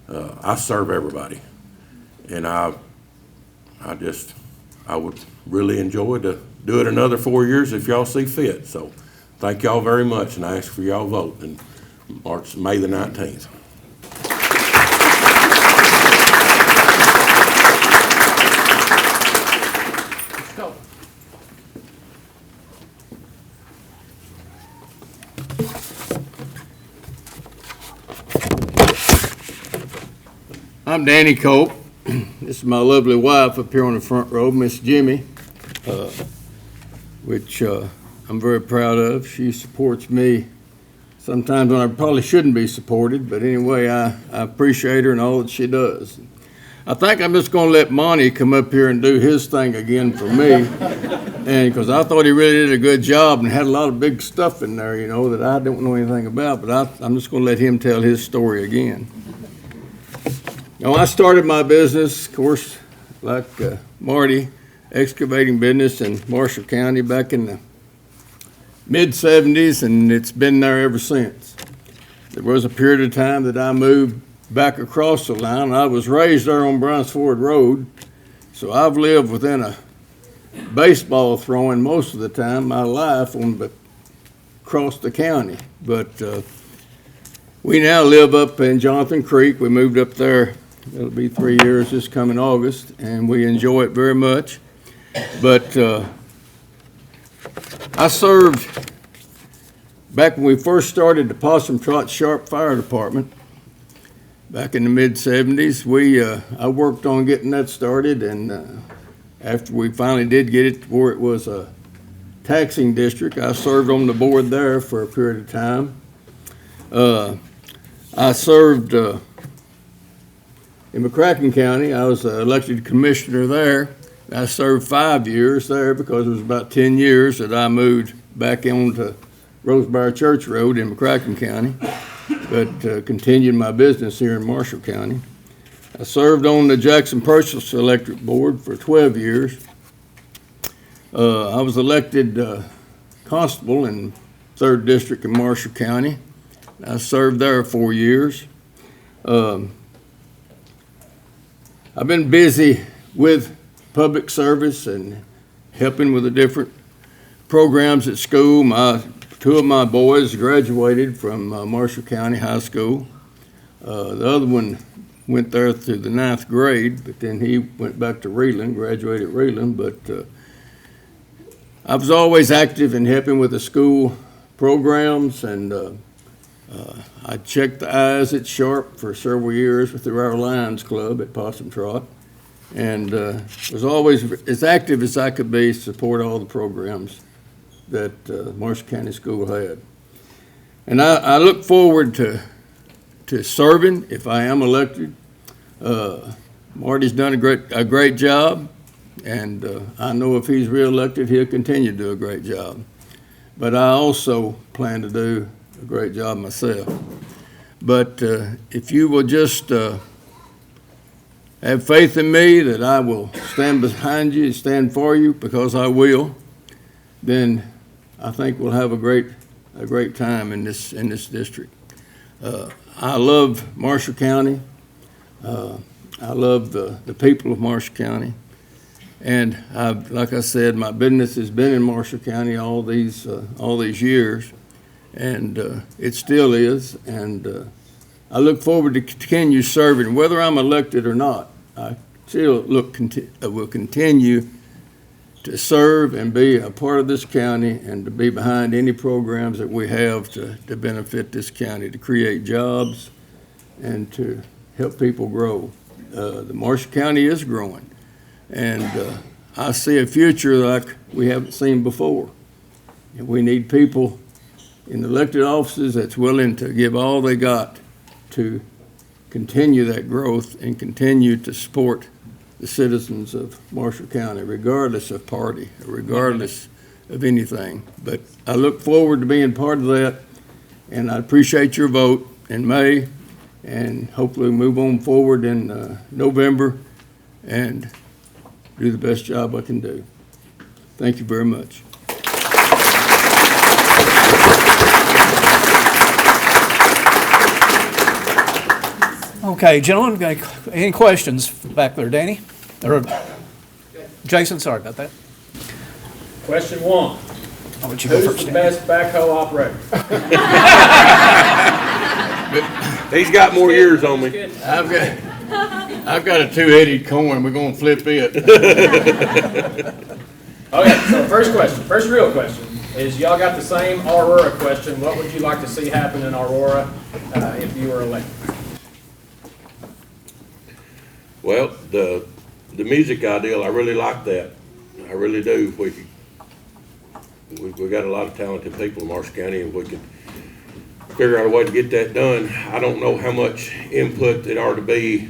I serve everybody. And I would really enjoy to do it another 4 years if y'all see fit. So thank y'all very much, and I ask for y'all vote in May the 19th. I'm Danny Cope. This is my lovely wife up here on the front row, Miss Jimmy, which I'm very proud of. She supports me sometimes when I probably shouldn't be supported, but anyway, I appreciate her and all that she does. I think I'm just going to let Monty come up here and do his thing again for me, and because I thought he really did a good job and had a lot of big stuff in there, you know, that I don't know anything about, but I'm just going to let him tell his story again. Now, I started my business, of course, like Marty, excavating business in Marshall County back in the mid-'70s, and it's been there ever since. There was a period of time that I moved back across the line. I was raised there on Browns Ford Road, so I've lived within a baseball throwing most of the time of my life across the county. But we now live up in Jonathan Creek. We moved up there. It'll be 3 years this coming August, and we enjoy it very much. But I served back when we first started the Possum Trot Sharp Fire Department back in the mid-'70s. I worked on getting that started, and after we finally did get it to where it was a taxing district, I served on the board there for a period of time. I served in McCracken County. I was elected commissioner there. I served 5 years there because it was about 10 years that I moved back onto Rosebriar Church Road in McCracken County, but continued my business here in Marshall County. I served on the Jackson Purchase Electric Board for 12 years. I was elected constable in 3rd District in Marshall County. I served there 4 years. I've been busy with public service and helping with the different programs at school. Two of my boys graduated from Marshall County High School. The other one went there through the 9th grade, but then he went back to Reeland, graduated at Reeland. But I was always active in helping with the school programs, and I checked the eyes at Sharp for several years through our Lions Club at Possum Trot, and was always as active as I could be to support all the programs that Marshall County School had. And I look forward to serving if I am elected. Marty's done a great job, and I know if he's reelected, he'll continue to do a great job. But I also plan to do a great job myself. But if you will just have faith in me that I will stand behind you, stand for you, because I will, then I think we'll have a great time in this district. I love Marshall County. I love the people of Marshall County. And like I said, my business has been in Marshall County all these years, and it still is. And I look forward to continue serving, whether I'm elected or not. I still will continue to serve and be a part of this county and to be behind any programs that we have to benefit this county, to create jobs and to help people grow. The Marshall County is growing, and I see a future like we haven't seen before. And we need people in elected offices that's willing to give all they got to continue that growth and continue to support the citizens of Marshall County, regardless of party, regardless of anything. But I look forward to being part of that, and I appreciate your vote in May, and hopefully move on forward in November and do the best job I can do. Thank you very much. Okay, gentlemen, any questions back there, Danny? Or Jason, sorry about that. Question one. I'll let you go Who's first, the Danny. best backhoe operator? He's got more years on me. I've got a two-headed coin. We're gonna flip it. Okay, so first real question, is y'all got the same Aurora question. What would you like to see happen in Aurora if you were elected? Well, the music ideal, I really like that. I really do. We've got a lot of talented people in Marshall County, and we could figure out a way to get that done. I don't know how much input it ought to be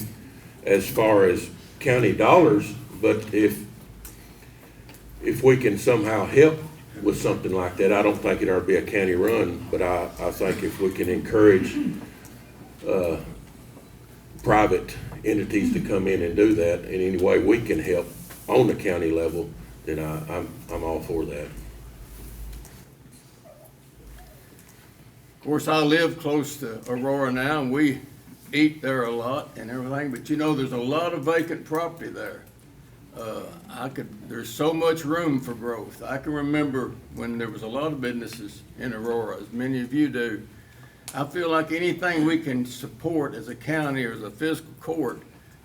as far as county dollars, but if we can somehow help with something like that, I don't think it ought to be a county run, but I think if we can encourage private entities to come in and do that in any way we can help on the county level, then I'm all for that. Of course, I live close to Aurora now, and we eat there a lot and everything, but you know, there's a lot of vacant property there. There's so much room for growth. I can remember when there was a lot of businesses in Aurora, as many of you do. I feel like anything we can support as a county or as a fiscal court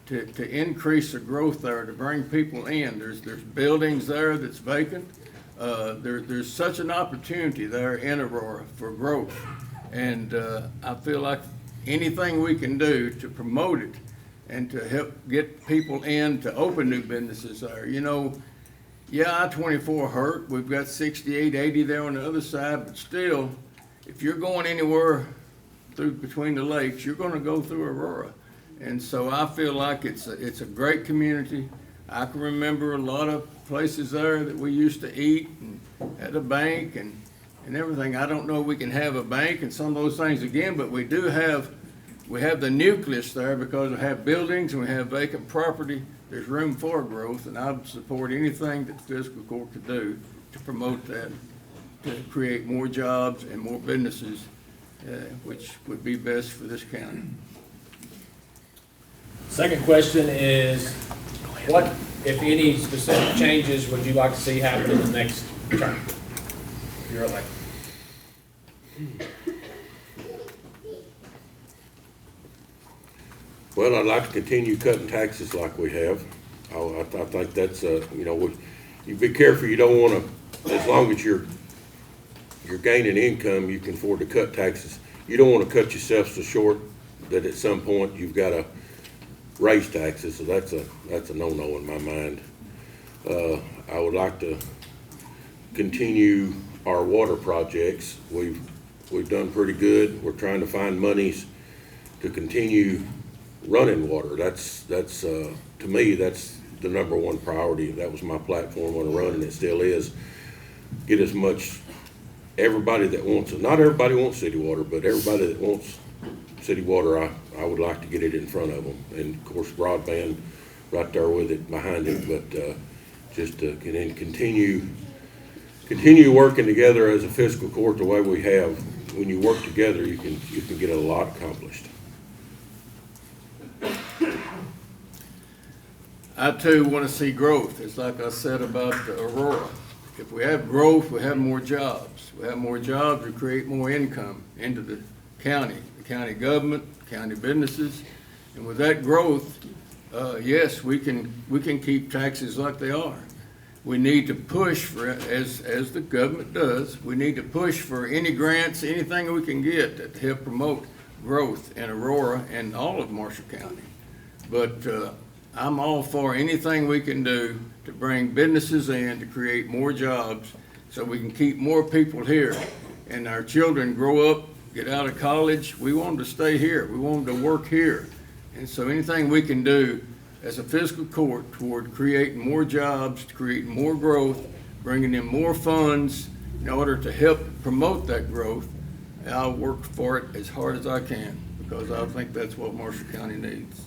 to increase the growth there, to bring people in. There's buildings there that's vacant. There's such an opportunity there in Aurora for growth. And I feel like anything we can do to promote it and to help get people in to open new businesses there. You know, yeah, I-24 hurt. We've got 68, 80 there on the other side, but still, if you're going anywhere through between the lakes, you're going to go through Aurora. And so I feel like it's a great community. I can remember a lot of places there that we used to eat and at a bank and everything. I don't know if we can have a bank and some of those things again, but we have the nucleus there because we have buildings and we have vacant property. There's room for growth, and I would support anything that the fiscal court could do to promote that, to create more jobs and more businesses, which would be best for this county. Second question is, what, if any, specific changes would you like to see happen in the next term? If you're elected. Well, I'd like to continue cutting taxes like we have. I think that's, you be careful, you don't want to, as long as you're gaining income, you can afford to cut taxes. You don't want to cut yourself so short that at some point you've got to raise taxes, so that's a no-no in my mind. I would like to continue our water projects. We've done pretty good. We're trying to find monies to continue running water. That's to me, that's the number one priority. That was my platform when I run, and it still is. Get as much, everybody that wants it. Not everybody wants city water, but everybody that wants city water, I would like to get it in front of them. And of course, broadband right there with it, behind it, but just to continue working together as a fiscal court the way we have. When you work together, you can get a lot accomplished. I too want to see growth. It's like I said about Aurora. If we have growth, we have more jobs. We have more jobs, we create more income into the county government, county businesses. And with that growth, yes, we can keep taxes like they are. We need to push for, as the government does, we need to push for any grants, anything we can get to help promote growth in Aurora and all of Marshall County. But I'm all for anything we can do to bring businesses in, to create more jobs so we can keep more people here and our children grow up, get out of college. We want them to stay here. We want them to work here. And so anything we can do as a fiscal court toward creating more jobs, creating more growth, bringing in more funds in order to help promote that growth. And I'll work for it as hard as I can because I think that's what Marshall County needs.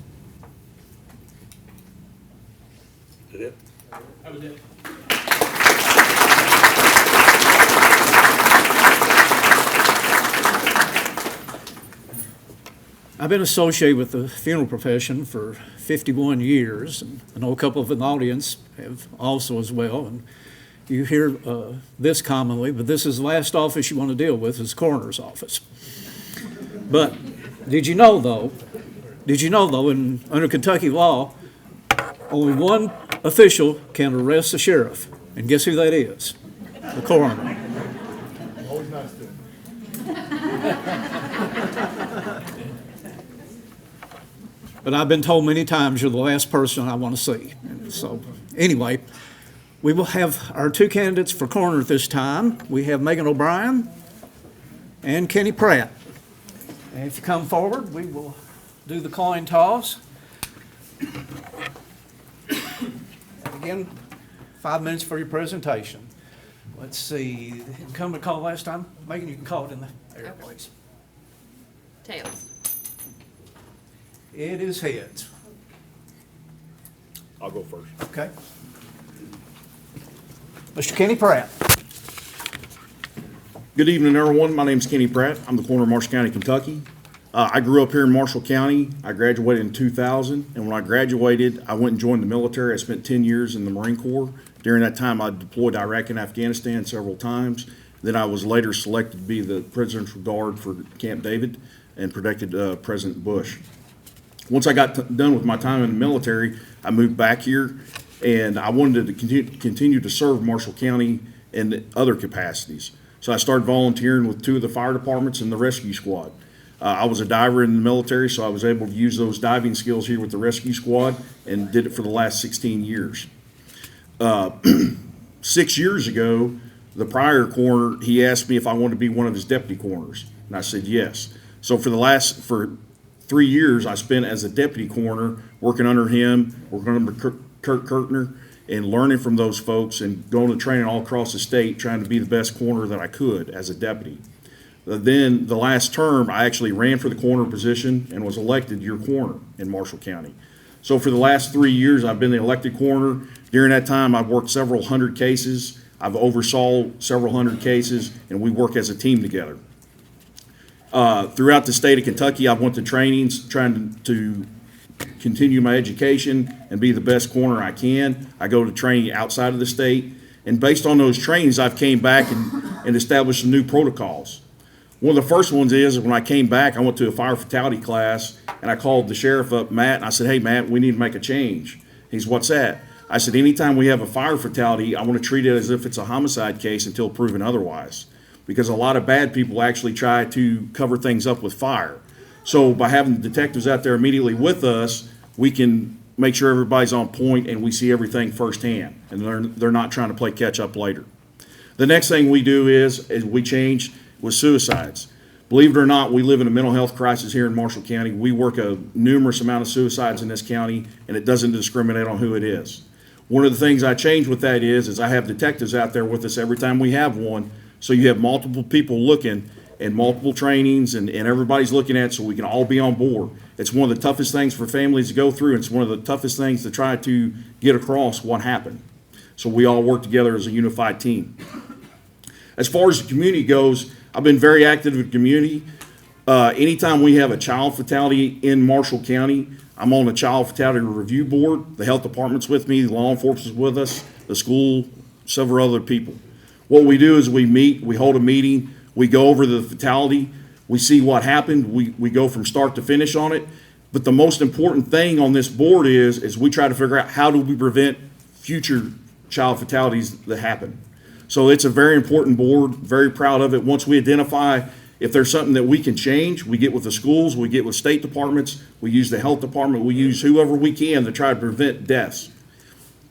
That was it. I've been associated with the funeral profession for 51 years, and I know a couple of the audience have also as well. And you hear this commonly, but this is the last office you want to deal with is the coroner's office. But did you know though, under Kentucky law, only one official can arrest the sheriff, and guess who that is? The coroner. But I've been told many times you're the last person I want to see. So anyway, we will have our two candidates for coroner at this time. We have Megan O'Brien and Kenny Pratt. And if you come forward, we will do the coin toss. And again, 5 minutes for your presentation. Let's see, the incumbent called last time. Megan, you can call it in the air, please. Tails. It is heads. I'll go first. Okay. Mr. Kenny Pratt. Good evening, everyone. My name's Kenny Pratt. I'm the coroner of Marshall County, Kentucky. I grew up here in Marshall County. I graduated in 2000, and when I graduated, I went and joined the military. I spent 10 years in the Marine Corps. During that time, I deployed to Iraq and Afghanistan several times. Then I was later selected to be the Presidential Guard for Camp David and protected President Bush. Once I got done with my time in the military, I moved back here, and I wanted to continue to serve Marshall County in other capacities. So I started volunteering with 2 of the fire departments and the rescue squad. I was a diver in the military, so I was able to use those diving skills here with the rescue squad and did it for the last 16 years. 6 years ago, the prior coroner, he asked me if I wanted to be one of his deputy coroners, and I said yes. So for 3 years, I spent as a deputy coroner, working under him, working under Kurt Kirtner, and learning from those folks and going to training all across the state, trying to be the best coroner that I could as a deputy. Then the last term, I actually ran for the coroner position and was elected your coroner in Marshall County. So for the last 3 years, I've been the elected coroner. During that time, I've worked several hundred cases. I've oversaw several hundred cases, and we work as a team together. Throughout the state of Kentucky, I've went to trainings trying to continue my education and be the best coroner I can. I go to training outside of the state, and based on those trainings, I've came back and established some new protocols. One of the first ones is when I came back, I went to a fire fatality class, and I called the sheriff up, Matt, and I said, hey, Matt, we need to make a change. He's, what's that? I said, anytime we have a fire fatality, I want to treat it as if it's a homicide case until proven otherwise. Because a lot of bad people actually try to cover things up with fire. So by having the detectives out there immediately with us, we can make sure everybody's on point and we see everything firsthand, and they're not trying to play catch up later. The next thing we do is we change with suicides. Believe it or not, we live in a mental health crisis here in Marshall County. We work a numerous amount of suicides in this county, and it doesn't discriminate on who it is. One of the things I change with that is I have detectives out there with us every time we have one, so you have multiple people looking and multiple trainings, and everybody's looking at it so we can all be on board. It's one of the toughest things for families to go through. It's one of the toughest things to try to get across what happened. So we all work together as a unified team. As far as the community goes, I've been very active in the community. Anytime we have a child fatality in Marshall County, I'm on the Child Fatality Review Board. The health department's with me, the law enforcement's with us, the school, several other people. What we do is we meet, we hold a meeting, we go over the fatality, we see what happened, we go from start to finish on it. But the most important thing on this board is we try to figure out how do we prevent future child fatalities that happen. So it's a very important board, very proud of it. Once we identify if there's something that we can change, we get with the schools, we get with state departments, we use the health department, we use whoever we can to try to prevent deaths.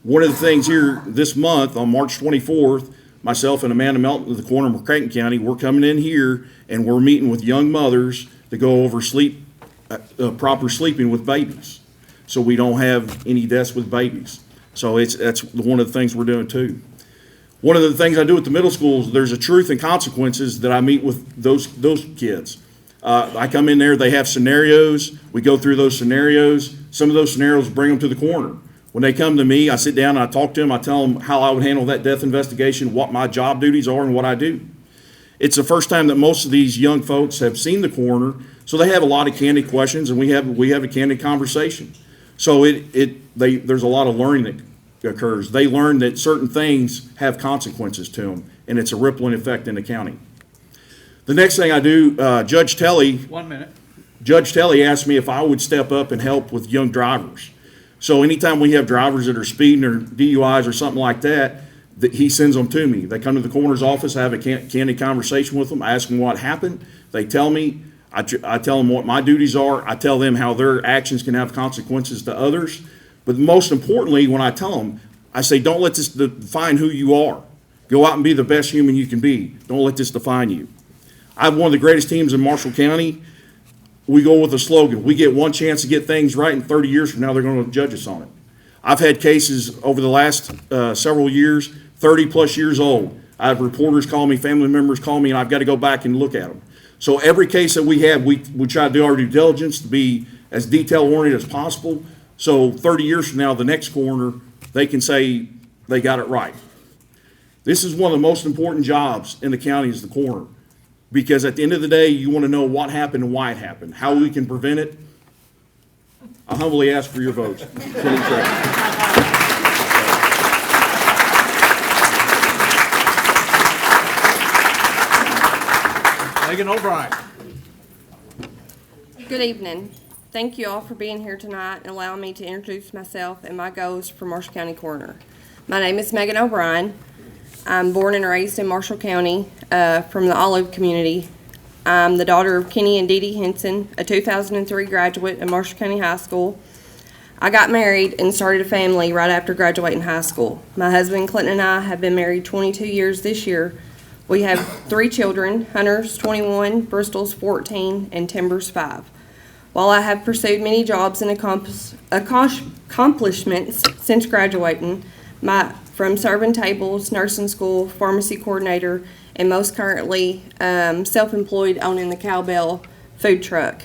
One of the things here this month, on March 24th, myself and Amanda Melton of the coroner of Creighton County, we're coming in here and we're meeting with young mothers to go over proper sleeping with babies. so we don't have any deaths with babies. So that's one of the things we're doing too. One of the things I do at the middle schools, there's a truth and consequences that I meet with those kids. I come in there, they have scenarios, we go through those scenarios. Some of those scenarios bring them to the corner. When they come to me, I sit down and I talk to them, I tell them how I would handle that death investigation, what my job duties are and what I do. It's the first time that most of these young folks have seen the coroner, so they have a lot of candid questions and we have a candid conversation. So there's a lot of learning that occurs. They learn that certain things have consequences to them, and it's a rippling effect in the county. The next thing I do, Judge Telly. 1 minute. Judge Telly asked me if I would step up and help with young drivers. So anytime we have drivers that are speeding or DUIs or something like that, he sends them to me. They come to the coroner's office, I have a candid conversation with them, I ask them what happened, they tell me, I tell them what my duties are, I tell them how their actions can have consequences to others. But most importantly, when I tell them, I say, don't let this define who you are. Go out and be the best human you can be. Don't let this define you. I have one of the greatest teams in Marshall County. We go with a slogan, we get one chance to get things right, and 30 years from now, they're going to judge us on it. I've had cases over the last several years, 30 plus years old. I have reporters call me, family members call me, and I've got to go back and look at them. So every case that we have, we try to do our due diligence to be as detail-oriented as possible. So 30 years from now, the next coroner, they can say they got it right. This is one of the most important jobs in the county is the coroner. Because at the end of the day, you want to know what happened and why it happened, how we can prevent it. I humbly ask for your votes. Megan O'Brien. Good evening. Thank you all for being here tonight and allowing me to introduce myself and my goals for Marshall County Coroner. My name is Megan O'Brien. I'm born and raised in Marshall County from the Olive community. I'm the daughter of Kenny and Dee Dee Henson, a 2003 graduate of Marshall County High School. I got married and started a family right after graduating high school. My husband Clinton and I have been married 22 years this year. We have 3 children, Hunter's 21, Bristol's 14, and Timber's 5. While I have pursued many jobs and accomplishments since graduating, from serving tables, nursing school, pharmacy coordinator, and most currently self-employed owning the Cowbell food truck.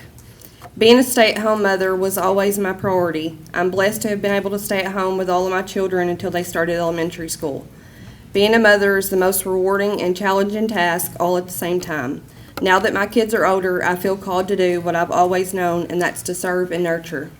Being a stay-at-home mother was always my priority. I'm blessed to have been able to stay at home with all of my children until they started elementary school. Being a mother is the most rewarding and challenging task all at the same time. Now that my kids are older, I feel called to do what I've always known, and that's to serve and nurture.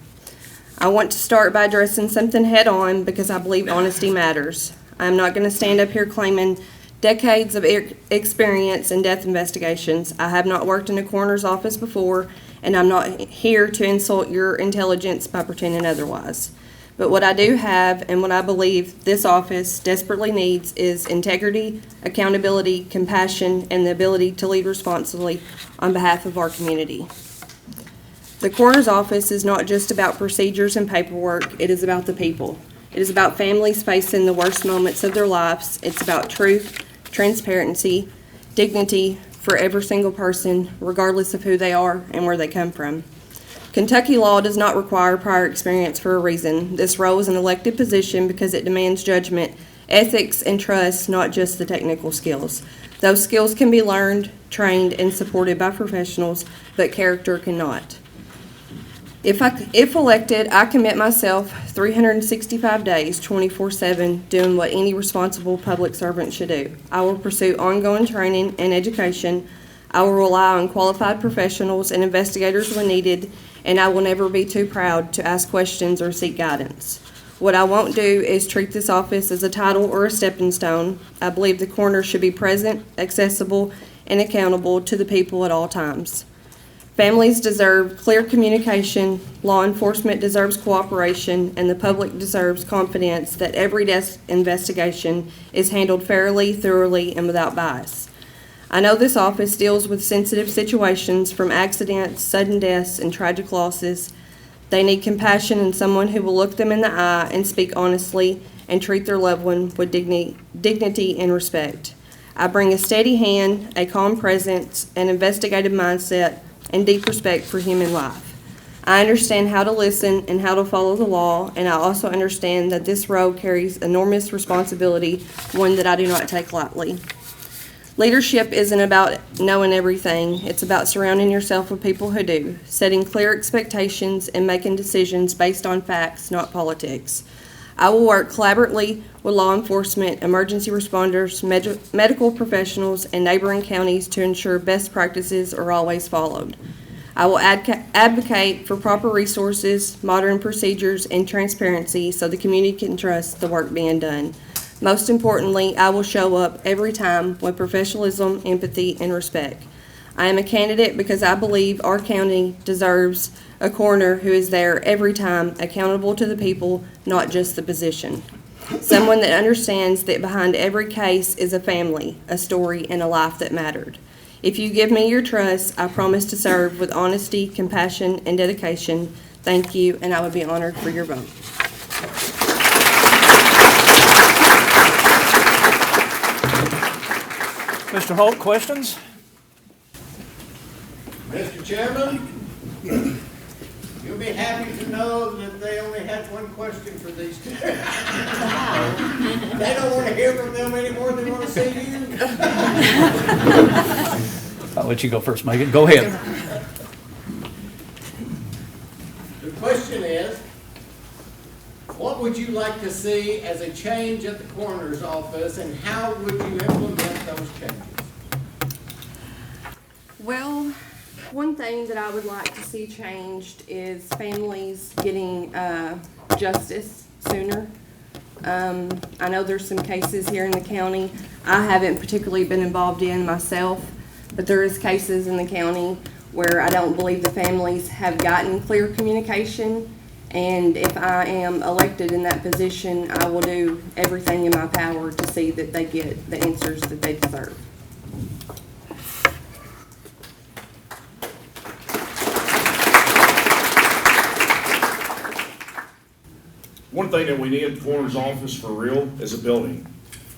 I want to start by addressing something head-on because I believe honesty matters. I'm not going to stand up here claiming decades of experience in death investigations. I have not worked in a coroner's office before, and I'm not here to insult your intelligence by pretending otherwise. But what I do have and what I believe this office desperately needs is integrity, accountability, compassion, and the ability to lead responsibly on behalf of our community. The coroner's office is not just about procedures and paperwork, it is about the people. It is about families facing the worst moments of their lives. It's about truth, transparency, dignity for every single person, regardless of who they are and where they come from. Kentucky law does not require prior experience for a reason. This role is an elected position because it demands judgment, ethics, and trust, not just the technical skills. Those skills can be learned, trained, and supported by professionals, but character cannot. If elected, I commit myself 365 days, 24/7, doing what any responsible public servant should do. I will pursue ongoing training and education. I will rely on qualified professionals and investigators when needed, and I will never be too proud to ask questions or seek guidance. What I won't do is treat this office as a title or a stepping stone. I believe the coroner should be present, accessible, and accountable to the people at all times. Families deserve clear communication, law enforcement deserves cooperation, and the public deserves confidence that every death investigation is handled fairly, thoroughly, and without bias. I know this office deals with sensitive situations from accidents, sudden deaths, and tragic losses. They need compassion and someone who will look them in the eye and speak honestly and treat their loved one with dignity and respect. I bring a steady hand, a calm presence, an investigative mindset, and deep respect for human life. I understand how to listen and how to follow the law, and I also understand that this role carries enormous responsibility, one that I do not take lightly. Leadership isn't about knowing everything. It's about surrounding yourself with people who do, setting clear expectations and making decisions based on facts, not politics. I will work collaboratively with law enforcement, emergency responders, medical professionals, and neighboring counties to ensure best practices are always followed. I will advocate for proper resources, modern procedures, and transparency so the community can trust the work being done. Most importantly, I will show up every time with professionalism, empathy, and respect. I am a candidate because I believe our county deserves a coroner who is there every time, accountable to the people, not just the position. Someone that understands that behind every case is a family, a story, and a life that mattered. If you give me your trust, I promise to serve with honesty, compassion, and dedication. Thank you, and I would be honored for your vote. Mr. Holt, questions? Mr. Chairman, you'll be happy to know that they only had one question for these two. They don't want to hear from them anymore, they want to see you. I'll let you go first, Megan. Go ahead. The question is, what would you like to see as a change at the coroner's office, and how would you implement those changes? Well, one thing that I would like to see changed is families getting justice sooner. I know there's some cases here in the county I haven't particularly been involved in myself, but there is cases in the county where I don't believe the families have gotten clear communication. And if I am elected in that position, I will do everything in my power to see that they get the answers that they deserve. One thing that we need at the coroner's office for real is a building.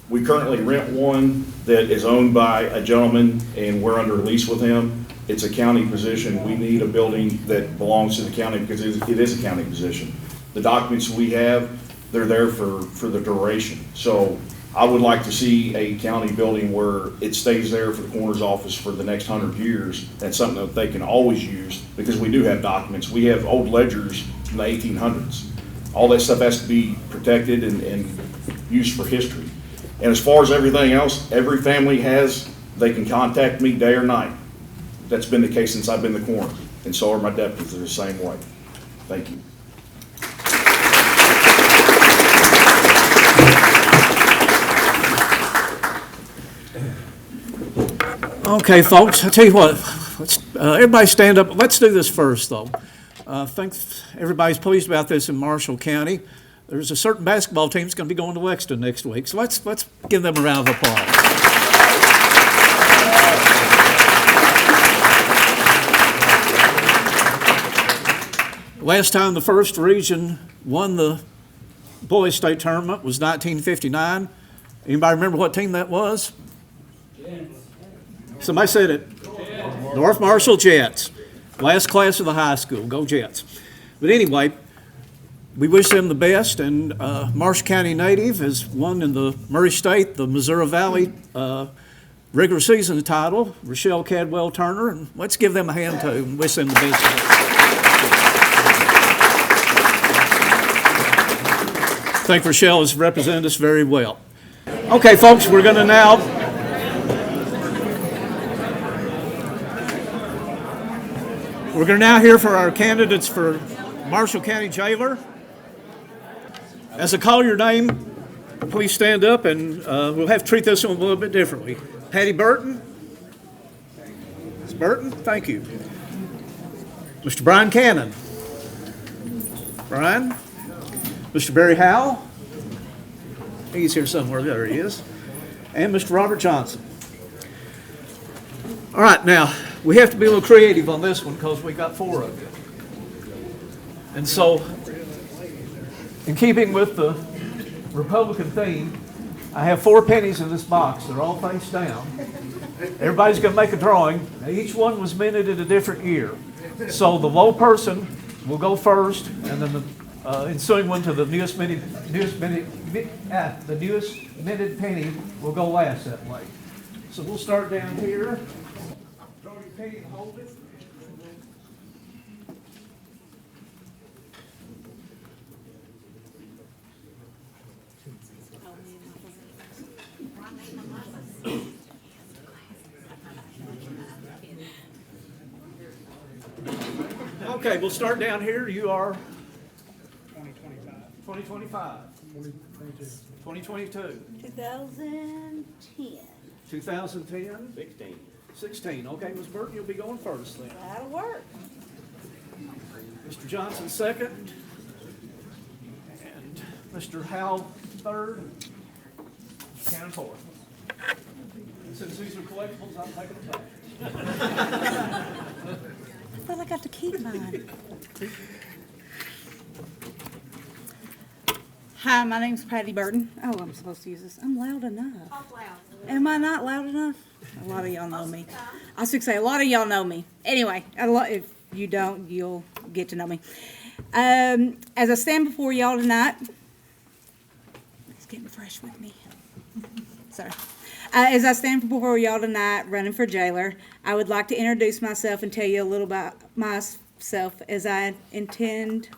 We currently rent one that is owned by a gentleman and we're under a lease with him. It's a county position. We need a building that belongs to the county because it is a county position. The documents we have, they're there for the duration. So I would like to see a county building where it stays there for the coroner's office for the next 100 years. That's something that they can always use because we do have documents. We have old ledgers from the 1800s. All that stuff has to be protected and used for history. And as far as everything else, every family they can contact me day or night. That's been the case since I've been the coroner, and so are my deputies. They're the same way. Thank you. Okay, folks, I'll tell you what, everybody stand up. Let's do this first, though. I think everybody's pleased about this in Marshall County. There's a certain basketball team that's going to be going to Wexton next week, so let's give them a round of applause. Last time the first region won the boys state tournament was 1959. Anybody remember what team that was? Somebody said it. North Marshall Jets. Last class of the high school. Go Jets. But anyway, we wish them the best, and Marshall County native has won in the Murray State, the Missouri Valley regular season title, Rochelle Cadwell Turner, and let's give them a hand too and wish them the best. I think Rochelle has represented us very well. Okay, folks, we're going to now hear from our candidates for Marshall County Jailer. As I call your name, please stand up, and we'll have to treat this one a little bit differently. Patty Burton. Ms. Burton, thank you. Mr. Brian Cannon. Brian. Mr. Barry Howell. He's here somewhere. There he is. And Mr. Robert Johnson. All right, now, we have to be a little creative on this one because we got 4 of you. And so, in keeping with the Republican theme, I have 4 pennies in this box. They're all face down. Everybody's going to make a drawing. Now, each one was minted in a different year. So the low person will go first, and then the ensuing one to the newest minted penny will go last that way. So we'll start down here. Throw your penny and hold it. Okay, we'll start down here. You are 2025. 2022. 2010. 2010. 16. Okay, Ms. Burton, you'll be going first then. That'll work. Mr. Johnson second. And Mr. Howell third. Cannon fourth. And since these are collectibles, I'm taking them back. I thought I got to keep mine. Hi, my name's Patty Burton. Oh, I'm supposed to use this. I'm loud enough. Am I not loud enough? A lot of y'all know me. I was going to say, a lot of y'all know me. Anyway, if you don't, you'll get to know me. As I stand before y'all tonight, it's getting fresh with me. Sorry. As I stand before y'all tonight running for jailer, I would like to introduce myself and tell you a little about myself as I intend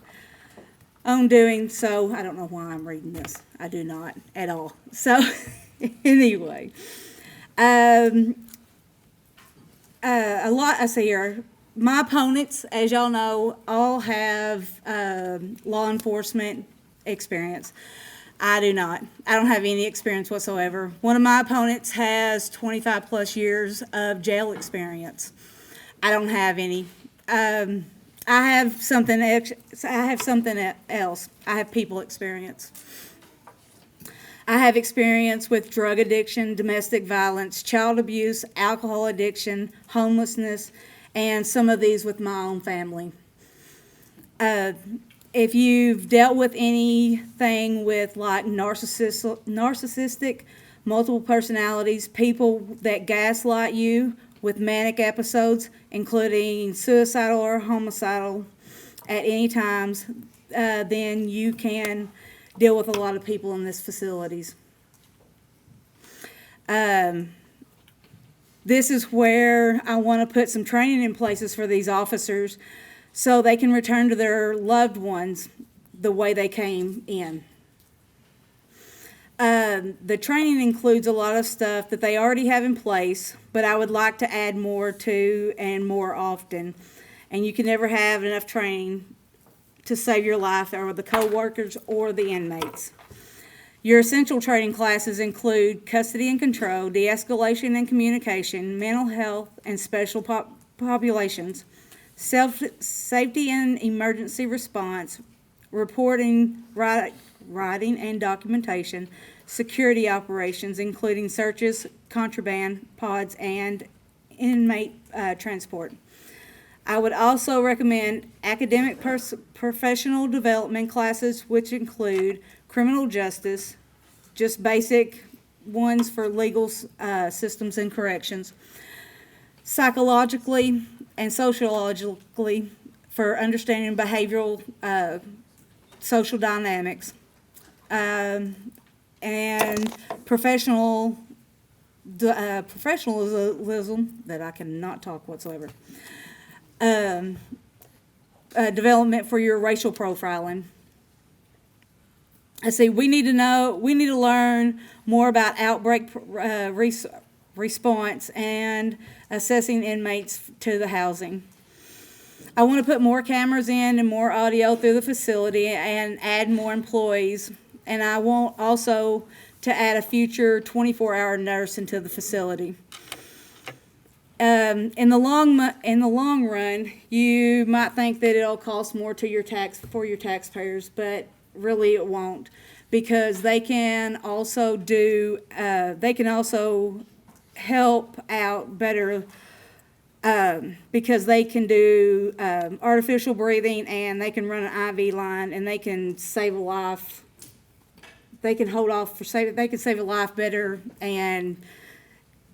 on doing so. I don't know why I'm reading this. I do not at all. So anyway, a lot I see here. My opponents, as y'all know, all have law enforcement experience. I do not. I don't have any experience whatsoever. One of my opponents has 25 plus years of jail experience. I don't have any. I have something else. I have people experience. I have experience with drug addiction, domestic violence, child abuse, alcohol addiction, homelessness, and some of these with my own family. If you've dealt with anything with like narcissistic, multiple personalities, people that gaslight you with manic episodes, including suicidal or homicidal at any times, then you can deal with a lot of people in these facilities. This is where I want to put some training in places for these officers so they can return to their loved ones the way they came in. The training includes a lot of stuff that they already have in place, but I would like to add more to and more often. And you can never have enough training to save your life or the co-workers or the inmates. Your essential training classes include custody and control, de-escalation and communication, mental health and special populations, safety and emergency response, reporting, writing and documentation, security operations, including searches, contraband, pods, and inmate transport. I would also recommend academic professional development classes, which include criminal justice, just basic ones for legal systems and corrections, psychologically and sociologically for understanding behavioral social dynamics, and professionalism that I cannot talk whatsoever. Development for your racial profiling. I see we need to learn more about outbreak response and assessing inmates to the housing. I want to put more cameras in and more audio through the facility and add more employees. And I want also to add a future 24-hour nurse into the facility. In the long run, you might think that it'll cost more to your taxpayers, but really it won't, because they can also help out better, because they can do artificial breathing, and they can run an IV line, and they can save a life. They can save a life better and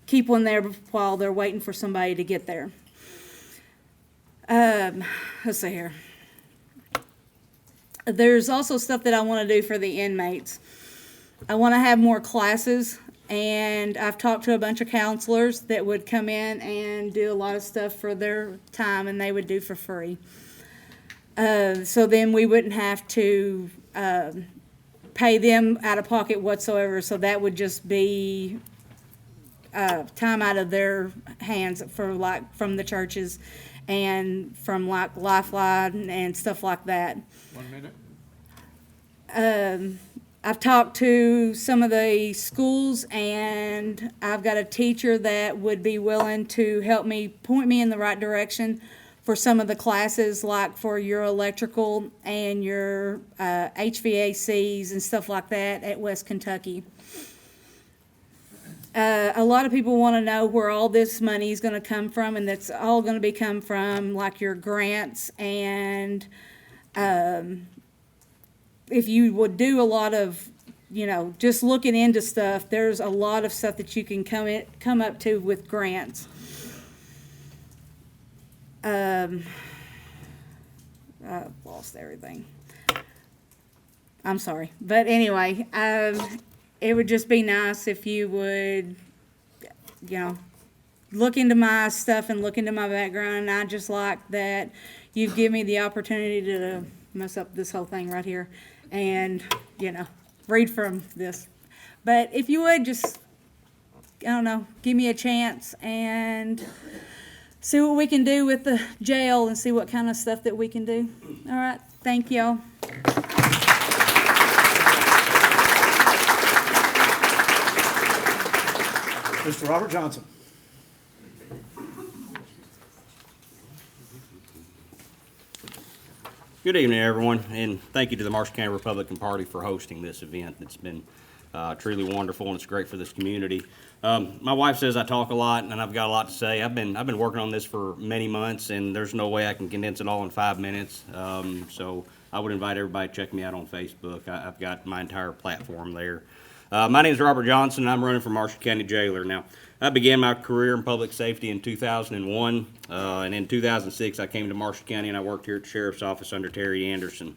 keep one there while they're waiting for somebody to get there. Let's see here. there's also stuff that I want to do for the inmates. I want to have more classes, and I've talked to a bunch of counselors that would come in and do a lot of stuff for their time, and they would do for free. So then we wouldn't have to pay them out of pocket whatsoever, so that would just be time out of their hands for like from the churches and from like Lifeline and stuff like that. 1 minute. I've talked to some of the schools, and I've got a teacher that would be willing to help me, point me in the right direction for some of the classes, like for your electrical and your HVACs and stuff like that at West Kentucky. A lot of people want to know where all this money is going to come from, and that's all going to be come from like your grants and if you would do a lot of, just looking into stuff, there's a lot of stuff that you can come up to with grants. I lost everything. I'm sorry. But anyway, it would just be nice if you would, look into my stuff and look into my background. And I just like that you've given me the opportunity to mess up this whole thing right here and, read from this. But if you would just, give me a chance and see what we can do with the jail and see what kind of stuff that we can do. All right. Thank y'all. Mr. Robert Johnson. Good evening, everyone, and thank you to the Marshall County Republican Party for hosting this event. It's been truly wonderful, and it's great for this community. My wife says I talk a lot, and I've got a lot to say. I've been working on this for many months, and there's no way I can condense it all in 5 minutes. So I would invite everybody to check me out on Facebook. I've got my entire platform there. My name is Robert Johnson, and I'm running for Marshall County Jailer. Now, I began my career in public safety in 2001, and in 2006 I came to Marshall County and I worked here at the Sheriff's Office under Terry Anderson.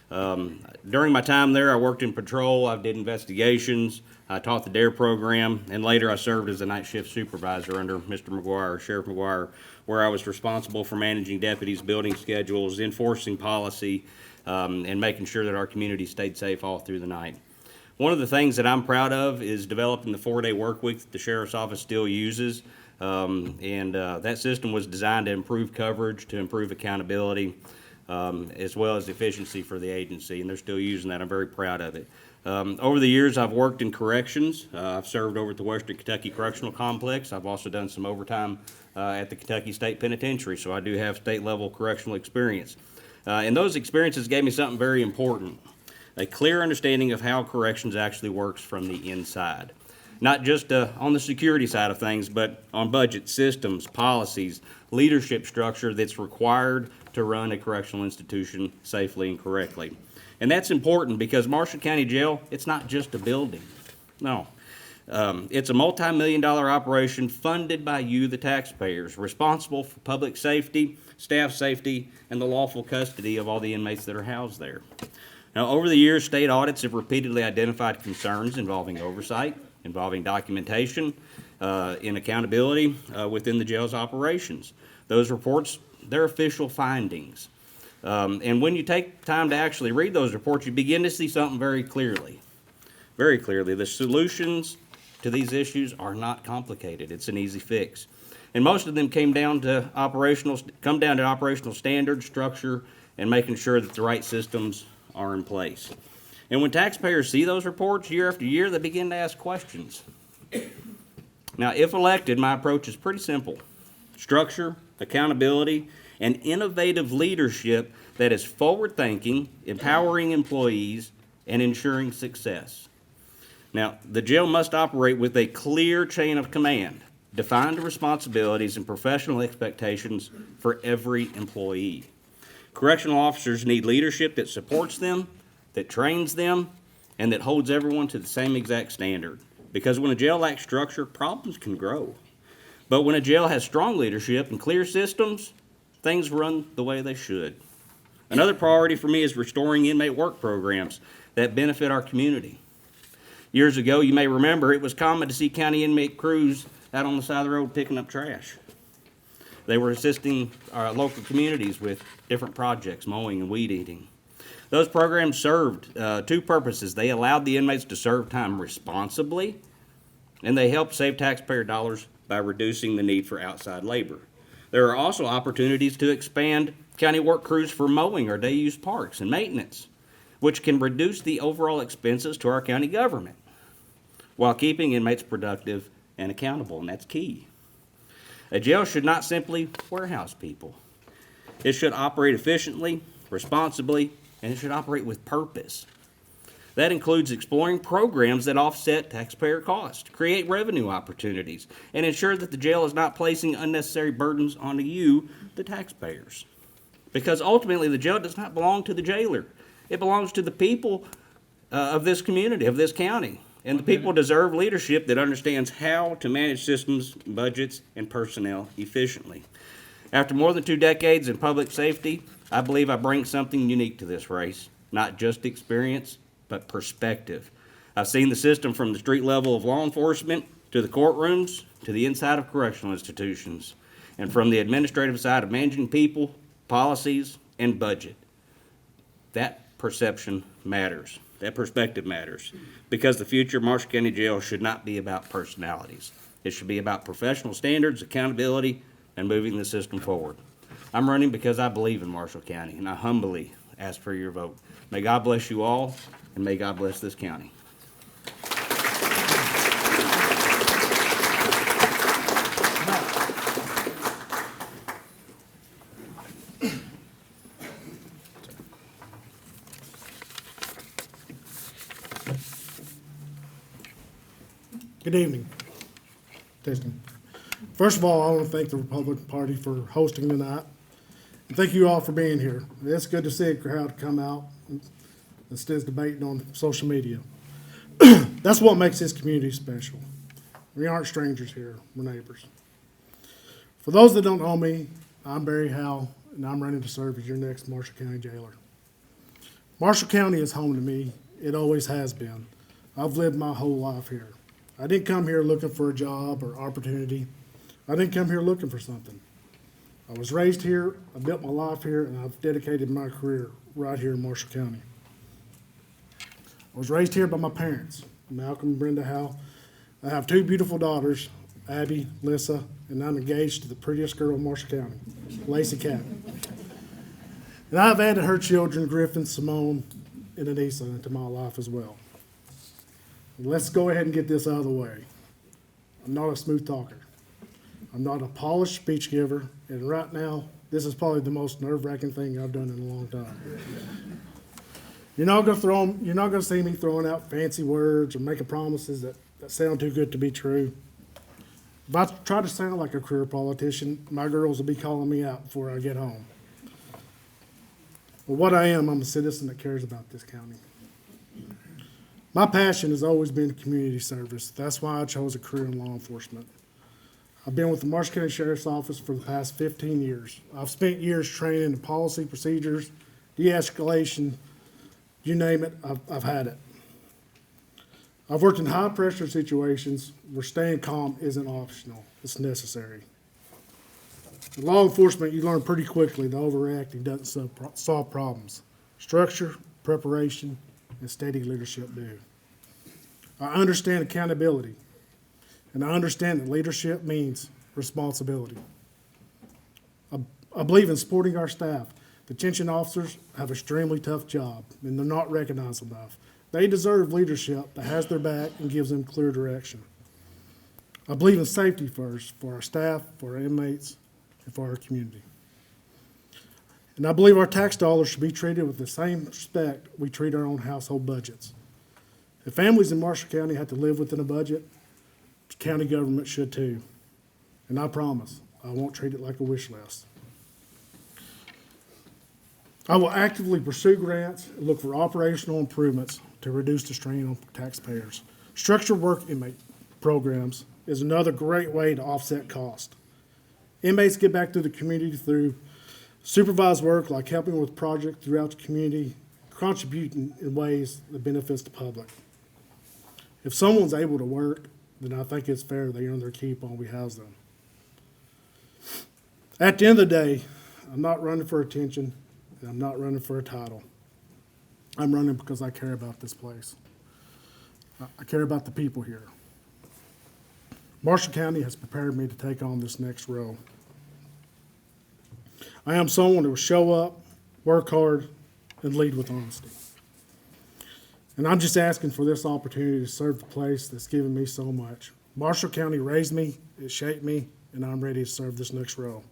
During my time there, I worked in patrol, I did investigations, I taught the DARE program, and later I served as a night shift supervisor under Mr. McGuire, Sheriff McGuire, where I was responsible for managing deputies, building schedules, enforcing policy, and making sure that our community stayed safe all through the night. One of the things that I'm proud of is developing the 4-day work week that the Sheriff's Office still uses. That system was designed to improve coverage, to improve accountability, as well as efficiency for the agency, and they're still using that. I'm very proud of it. Over the years, I've worked in corrections. I've served over at the Western Kentucky Correctional Complex. I've also done some overtime at the Kentucky State Penitentiary, so I do have state-level correctional experience. And those experiences gave me something very important. A clear understanding of how corrections actually works from the inside. Not just on the security side of things, but on budget, systems, policies, leadership structure that's required to run a correctional institution safely and correctly. And that's important because Marshall County Jail, it's not just a building. No. It's a multi-million-dollar operation funded by you, the taxpayers, responsible for public safety, staff safety, and the lawful custody of all the inmates that are housed there. Now, over the years, state audits have repeatedly identified concerns involving oversight, involving documentation, and accountability within the jail's operations. Those reports, they're official findings. And when you take time to actually read those reports, you begin to see something very clearly. Very clearly, the solutions to these issues are not complicated. It's an easy fix. And most of them come down to operational standards, structure, and making sure that the right systems are in place. And when taxpayers see those reports year after year, they begin to ask questions. Now, if elected, my approach is pretty simple. Structure, accountability, and innovative leadership that is forward-thinking, empowering employees, and ensuring success. Now, the jail must operate with a clear chain of command, defined responsibilities and professional expectations for every employee. Correctional officers need leadership that supports them, that trains them, and that holds everyone to the same exact standard. Because when a jail lacks structure, problems can grow. But when a jail has strong leadership and clear systems, things run the way they should. Another priority for me is restoring inmate work programs that benefit our community. Years ago, you may remember, it was common to see county inmate crews out on the side of the road picking up trash. They were assisting our local communities with different projects, mowing and weed eating. Those programs served two purposes. They allowed the inmates to serve time responsibly, and they helped save taxpayer dollars by reducing the need for outside labor. There are also opportunities to expand county work crews for mowing or day-use parks and maintenance, which can reduce the overall expenses to our county government while keeping inmates productive and accountable, and that's key. A jail should not simply warehouse people. It should operate efficiently, responsibly, and it should operate with purpose. That includes exploring programs that offset taxpayer costs, create revenue opportunities, and ensure that the jail is not placing unnecessary burdens onto you, the taxpayers. Because ultimately, the jail does not belong to the jailer. It belongs to the people of this community, of this county. And the people deserve leadership that understands how to manage systems, budgets, and personnel efficiently. After more than 2 decades in public safety, I believe I bring something unique to this race, not just experience, but perspective. I've seen the system from the street level of law enforcement to the courtrooms to the inside of correctional institutions, and from the administrative side of managing people, policies, and budget. That perception matters. That perspective matters, because the future of Marshall County Jail should not be about personalities. It should be about professional standards, accountability, and moving the system forward. I'm running because I believe in Marshall County, and I humbly ask for your vote. May God bless you all, and may God bless this county. Good evening. Testing. First of all, I want to thank the Republican Party for hosting tonight. And thank you all for being here. It's good to see a crowd come out instead of debating on social media. That's what makes this community special. We aren't strangers here, we're neighbors. For those that don't know me, I'm Barry Howell, and I'm running to serve as your next Marshall County jailer. Marshall County is home to me. It always has been. I've lived my whole life here. I didn't come here looking for a job or opportunity. I didn't come here looking for something. I was raised here, I built my life here, and I've dedicated my career right here in Marshall County. I was raised here by my parents, Malcolm and Brenda Howell. I have 2 beautiful daughters, Abby, Lissa, and I'm engaged to the prettiest girl in Marshall County, Lacey Cabot. And I've added her children, Griffin, Simone, and Anissa, into my life as well. Let's go ahead and get this out of the way. I'm not a smooth talker. I'm not a polished speech giver, and right now, this is probably the most nerve-wracking thing I've done in a long time. You're not gonna see me throwing out fancy words or making promises that sound too good to be true. If I try to sound like a career politician, my girls will be calling me out before I get home. But what I am, I'm a citizen that cares about this county. My passion has always been community service. That's why I chose a career in law enforcement. I've been with the Marshall County Sheriff's Office for the past 15 years. I've spent years training in policy, procedures, de-escalation, you name it, I've had it. I've worked in high-pressure situations where staying calm isn't optional, it's necessary. In law enforcement, you learn pretty quickly that overreacting doesn't solve problems. Structure, preparation, and steady leadership do. I understand accountability, and I understand that leadership means responsibility. I believe in supporting our staff. Detention officers have an extremely tough job, and they're not recognized enough. They deserve leadership that has their back and gives them clear direction. I believe in safety first for our staff, for our inmates, and for our community. And I believe our tax dollars should be treated with the same respect we treat our own household budgets. If families in Marshall County have to live within a budget, the county government should too. And I promise, I won't treat it like a wish list. I will actively pursue grants and look for operational improvements to reduce the strain on taxpayers. Structured work inmate programs is another great way to offset cost. Inmates get back to the community through supervise work like helping with projects throughout the community, contributing in ways that benefits the public. If someone's able to work, then I think it's fair they earn their keep while we house them. At the end of the day, I'm not running for attention, and I'm not running for a title. I'm running because I care about this place. I care about the people here. Marshall County has prepared me to take on this next role. I am someone who will show up, work hard, and lead with honesty. And I'm just asking for this opportunity to serve the place that's given me so much. Marshall County raised me, it shaped me, and I'm ready to serve this next role.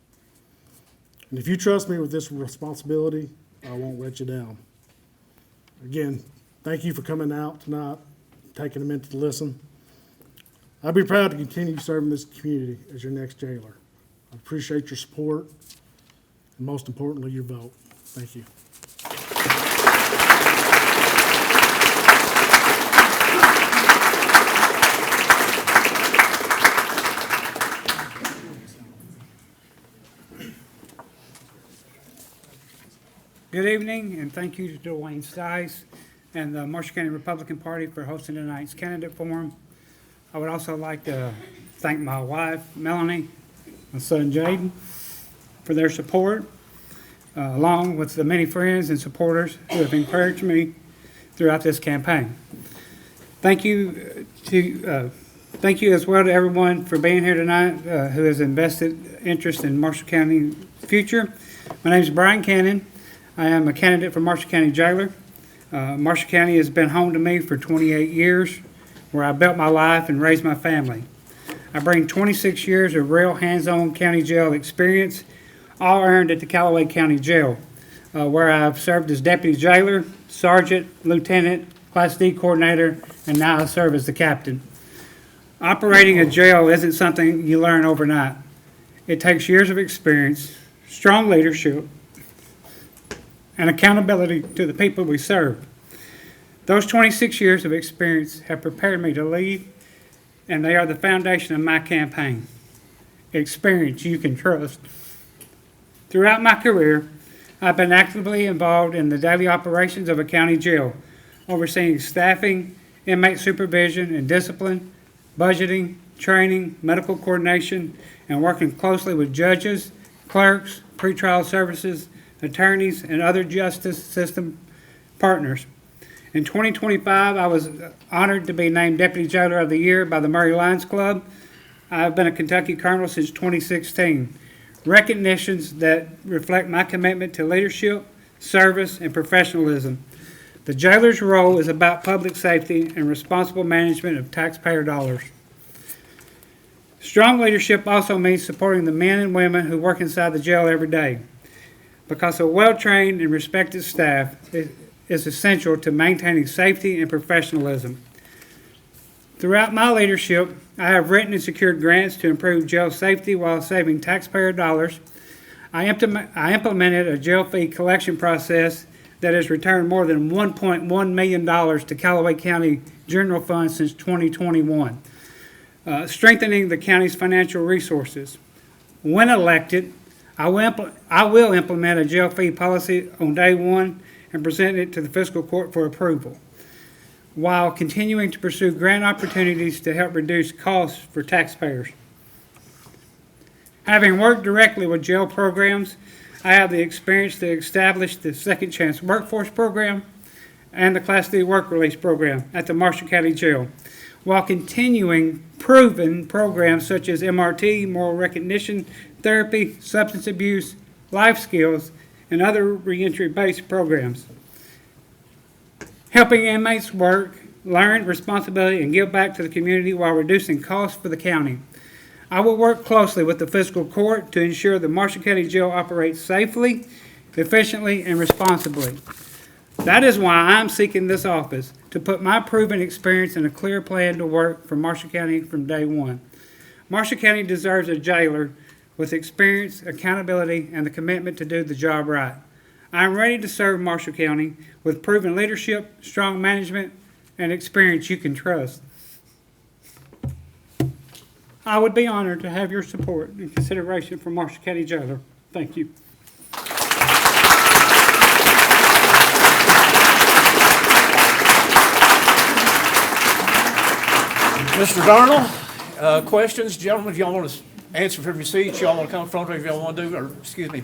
And if you trust me with this responsibility, I won't let you down. Again, thank you for coming out tonight, taking a minute to listen. I'd be proud to continue serving this community as your next jailer. I appreciate your support, and most importantly, your vote. Thank you. Good evening, and thank you to Dwayne Stice and the Marshall County Republican Party for hosting tonight's candidate forum. I would also like to thank my wife, Melanie, my son, Jaden, for their support, along with the many friends and supporters who have encouraged me throughout this campaign. Thank you as well to everyone for being here tonight who has invested interest in Marshall County future. My name is Brian Cannon. I am a candidate for Marshall County Jailer. Marshall County has been home to me for 28 years, where I built my life and raised my family. I bring 26 years of real hands-on county jail experience, all earned at the Callaway County Jail, where I've served as deputy jailer, sergeant, lieutenant, Class D coordinator, and now I serve as the captain. Operating a jail isn't something you learn overnight. It takes years of experience, strong leadership, and accountability to the people we serve. Those 26 years of experience have prepared me to lead, and they are the foundation of my campaign. Experience you can trust. Throughout my career, I've been actively involved in the daily operations of a county jail, overseeing staffing, inmate supervision and discipline, budgeting, training, medical coordination, and working closely with judges, clerks, pretrial services, attorneys, and other justice system partners. In 2025, I was honored to be named Deputy Jailer of the Year by the Murray Lions Club. I've been a Kentucky Colonel since 2016. Recognitions that reflect my commitment to leadership, service, and professionalism. The jailer's role is about public safety and responsible management of taxpayer dollars. Strong leadership also means supporting the men and women who work inside the jail every day, because a well-trained and respected staff is essential to maintaining safety and professionalism. Throughout my leadership, I have written and secured grants to improve jail safety while saving taxpayer dollars. I implemented a jail fee collection process that has returned more than $1.1 million to Callaway County General Fund since 2021, strengthening the county's financial resources. When elected, I will implement a jail fee policy on day one and present it to the fiscal court for approval, while continuing to pursue grant opportunities to help reduce costs for taxpayers. Having worked directly with jail programs, I have the experience to establish the Second Chance Workforce Program and the Class D Work Release Program at the Marshall County Jail, while continuing proven programs such as MRT, moral recognition therapy, substance abuse, life skills, and other reentry-based programs. Helping inmates work, learn responsibility, and give back to the community while reducing costs for the county. I will work closely with the fiscal court to ensure the Marshall County Jail operates safely, efficiently, and responsibly. That is why I'm seeking this office, to put my proven experience and a clear plan to work for Marshall County from day one. Marshall County deserves a jailer with experience, accountability, and the commitment to do the job right. I am ready to serve Marshall County with proven leadership, strong management, and experience you can trust. I would be honored to have your support and consideration for Marshall County Jailer. Thank you. Mr. Darnell, questions? Gentlemen, if y'all want to answer from your seats, y'all want to come front, or if y'all want to do, or, excuse me,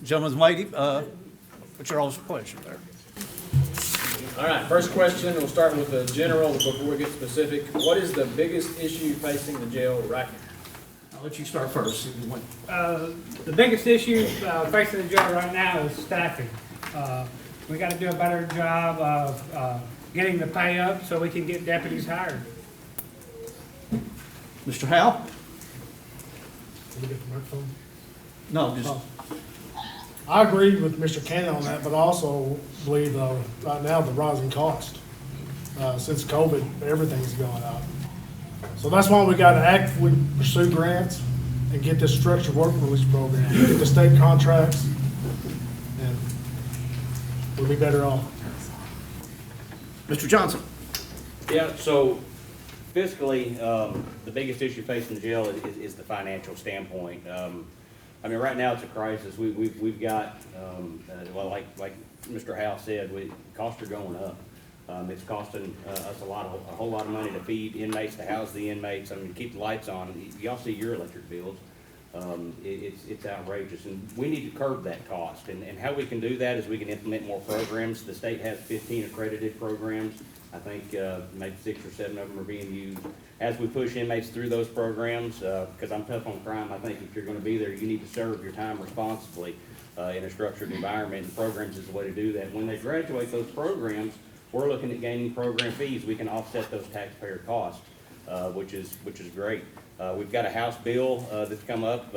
gentlemen's lady, what's your all's pleasure there? All right, first question, we'll start with the general before we get specific. What is the biggest issue facing the jail right now? I'll let you start first. If you want. The biggest issue facing the jail right now is staffing. We got to do a better job of getting the pay up so we can get deputies hired. Mr. Howe? Can we get the microphone? No, just. I agree with Mr. Cannon on that, but I also believe, right now, the rising cost. Since COVID, everything's going up. So that's why we gotta actively pursue grants and get this structured work release program, get the state contracts, and we'll be better off. Mr. Johnson? Yeah, so fiscally, the biggest issue facing the jail is the financial standpoint. I mean, right now it's a crisis. We've got, well, like Mr. Howe said, costs are going up. It's costing us a whole lot of money to feed inmates, to house the inmates. I mean, to keep the lights on. Y'all see your electric bills. It's outrageous, and we need to curb that cost. And how we can do that is we can implement more programs. The state has 15 accredited programs. I think maybe 6 or 7 of them are being used. As we push inmates through those programs, because I'm tough on crime, I think if you're going to be there, you need to serve your time responsibly in a structured environment. And programs is the way to do that. When they graduate those programs, we're looking at gaining program fees. We can offset those taxpayer costs, which is great. We've got a House bill that's come up,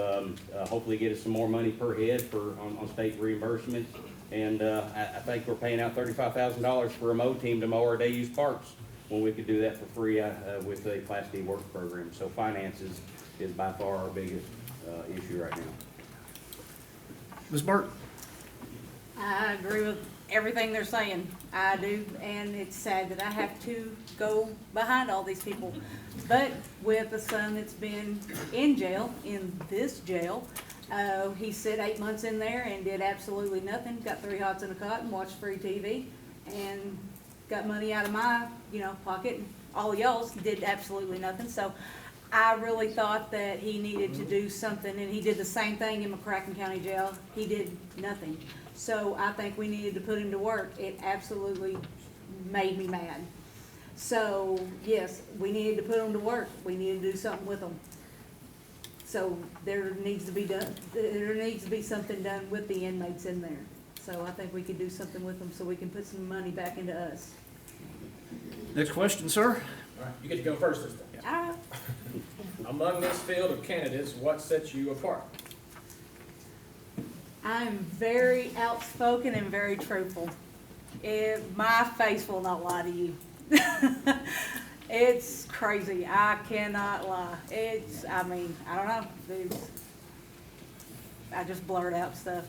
hopefully get us some more money per head on state reimbursements. And I think we're paying out $35,000 for a mow team to mow our day-use parks, when we could do that for free with a Class D work program. So finances is by far our biggest issue right now. Ms. Burke? I agree with everything they're saying. I do, and it's sad that I have to go behind all these people. But with a son that's been in jail, in this jail, he sat 8 months in there and did absolutely nothing, got 3 hots in a cot and watched free TV, and got money out of my, pocket, and all y'all's did absolutely nothing. So I really thought that he needed to do something, and he did the same thing in McCracken County Jail. He did nothing. So I think we needed to put him to work. It absolutely made me mad. So yes, we needed to put him to work. We needed to do something with him. So there needs to be something done with the inmates in there. So I think we could do something with them so we can put some money back into us. Next question, sir. All right, you get to go first this time. Among this field of candidates, what sets you apart? I'm very outspoken and very truthful. My face will not lie to you. It's crazy. I cannot lie. I don't know. I just blurt out stuff.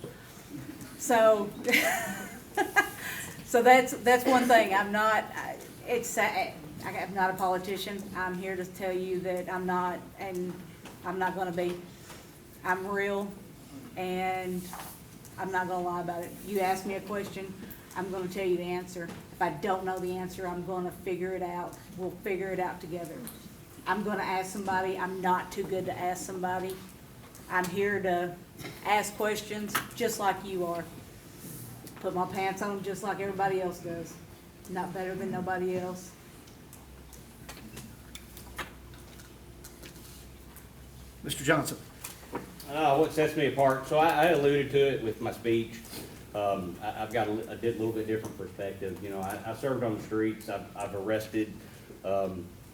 So, so that's one thing. I'm not a politician. I'm here to tell you that I'm not, and I'm not gonna be. I'm real, and I'm not gonna lie about it. You ask me a question, I'm gonna tell you the answer. If I don't know the answer, I'm gonna figure it out. We'll figure it out together. I'm gonna ask somebody. I'm not too good to ask somebody. I'm here to ask questions just like you are. Put my pants on just like everybody else does. Not better than nobody else. Mr. Johnson? What sets me apart, so I alluded to it with my speech. I've got a little bit different perspective. I served on the streets. I've arrested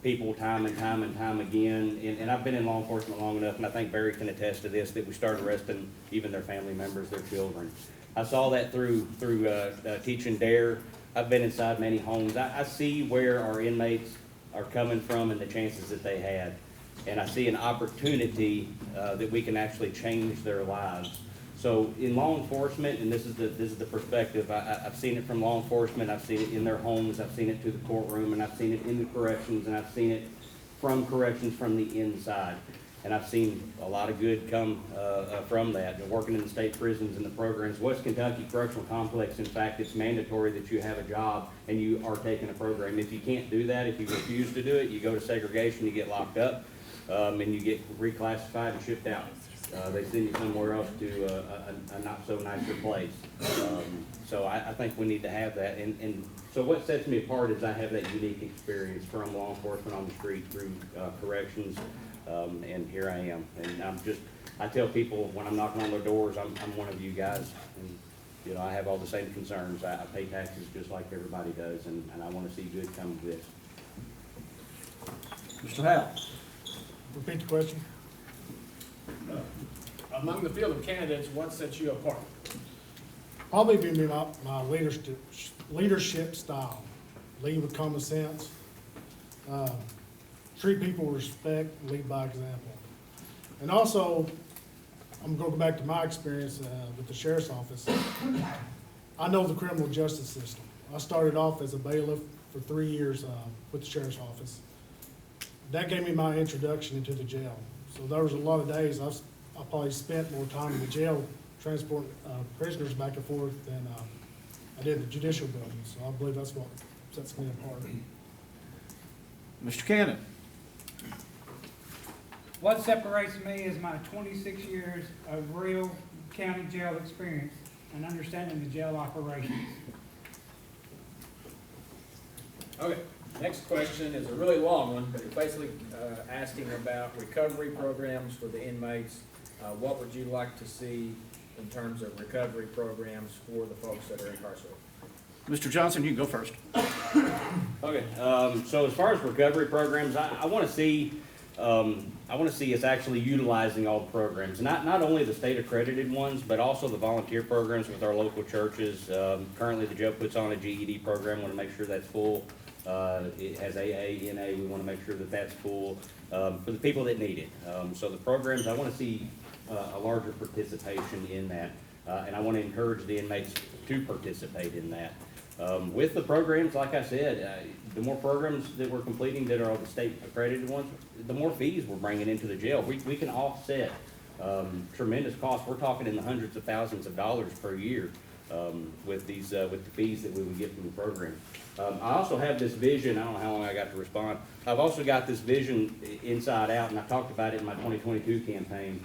people time and time again, and I've been in law enforcement long enough, and I think Barry can attest to this, that we started arresting even their family members, their children. I saw that through teaching DARE. I've been inside many homes. I see where our inmates are coming from and the chances that they had. And I see an opportunity that we can actually change their lives. So in law enforcement, and this is the perspective, I've seen it from law enforcement, I've seen it in their homes, I've seen it to the courtroom, and I've seen it in the corrections, and I've seen it from corrections from the inside. and I've seen a lot of good come from that. Working in the state prisons and the programs, West Kentucky Correctional Complex, in fact, it's mandatory that you have a job and you are taking a program. If you can't do that, if you refuse to do it, you go to segregation, you get locked up, and you get reclassified and shipped out. They send you somewhere else to a not so nicer place. So I think we need to have that. And so what sets me apart is I have that unique experience from law enforcement on the street through corrections, and here I am. And I tell people when I'm knocking on their doors, I'm one of you guys. And, you know, I have all the same concerns. I pay taxes just like everybody does, and I want to see good come of this. Mr. Howell? Repeat the question. Among the field of candidates, what sets you apart? Probably be my leadership style. Lead with common sense. Treat people with respect, lead by example. And also, I'm gonna go back to my experience with the sheriff's office. I know the criminal justice system. I started off as a bailiff for 3 years with the sheriff's office. That gave me my introduction into the jail. So there was a lot of days I probably spent more time in the jail transporting prisoners back and forth than I did in the judicial building. So I believe that's what sets me apart. Mr. Cannon? What separates me is my 26 years of real county jail experience and understanding the jail operations. Okay, next question is a really long one, but it's basically asking about recovery programs for the inmates. What would you like to see in terms of recovery programs for the folks that are incarcerated? Mr. Johnson, you can go first. Okay, so as far as recovery programs, I want to see us actually utilizing all the programs, not only the state accredited ones, but also the volunteer programs with our local churches. Currently, the jail puts on a GED program. Want to make sure that's full. It has AA, NA. We want to make sure that that's full for the people that need it. So the programs, I want to see a larger participation in that, and I want to encourage the inmates to participate in that. With the programs, like I said, the more programs that we're completing that are the state accredited ones, the more fees we're bringing into the jail. We can offset tremendous costs. We're talking in the hundreds of thousands of dollars per year with the fees that we would get from the program. I also have this vision. I don't know how long I got to respond. I've also got this vision inside out, and I talked about it in my 2022 campaign.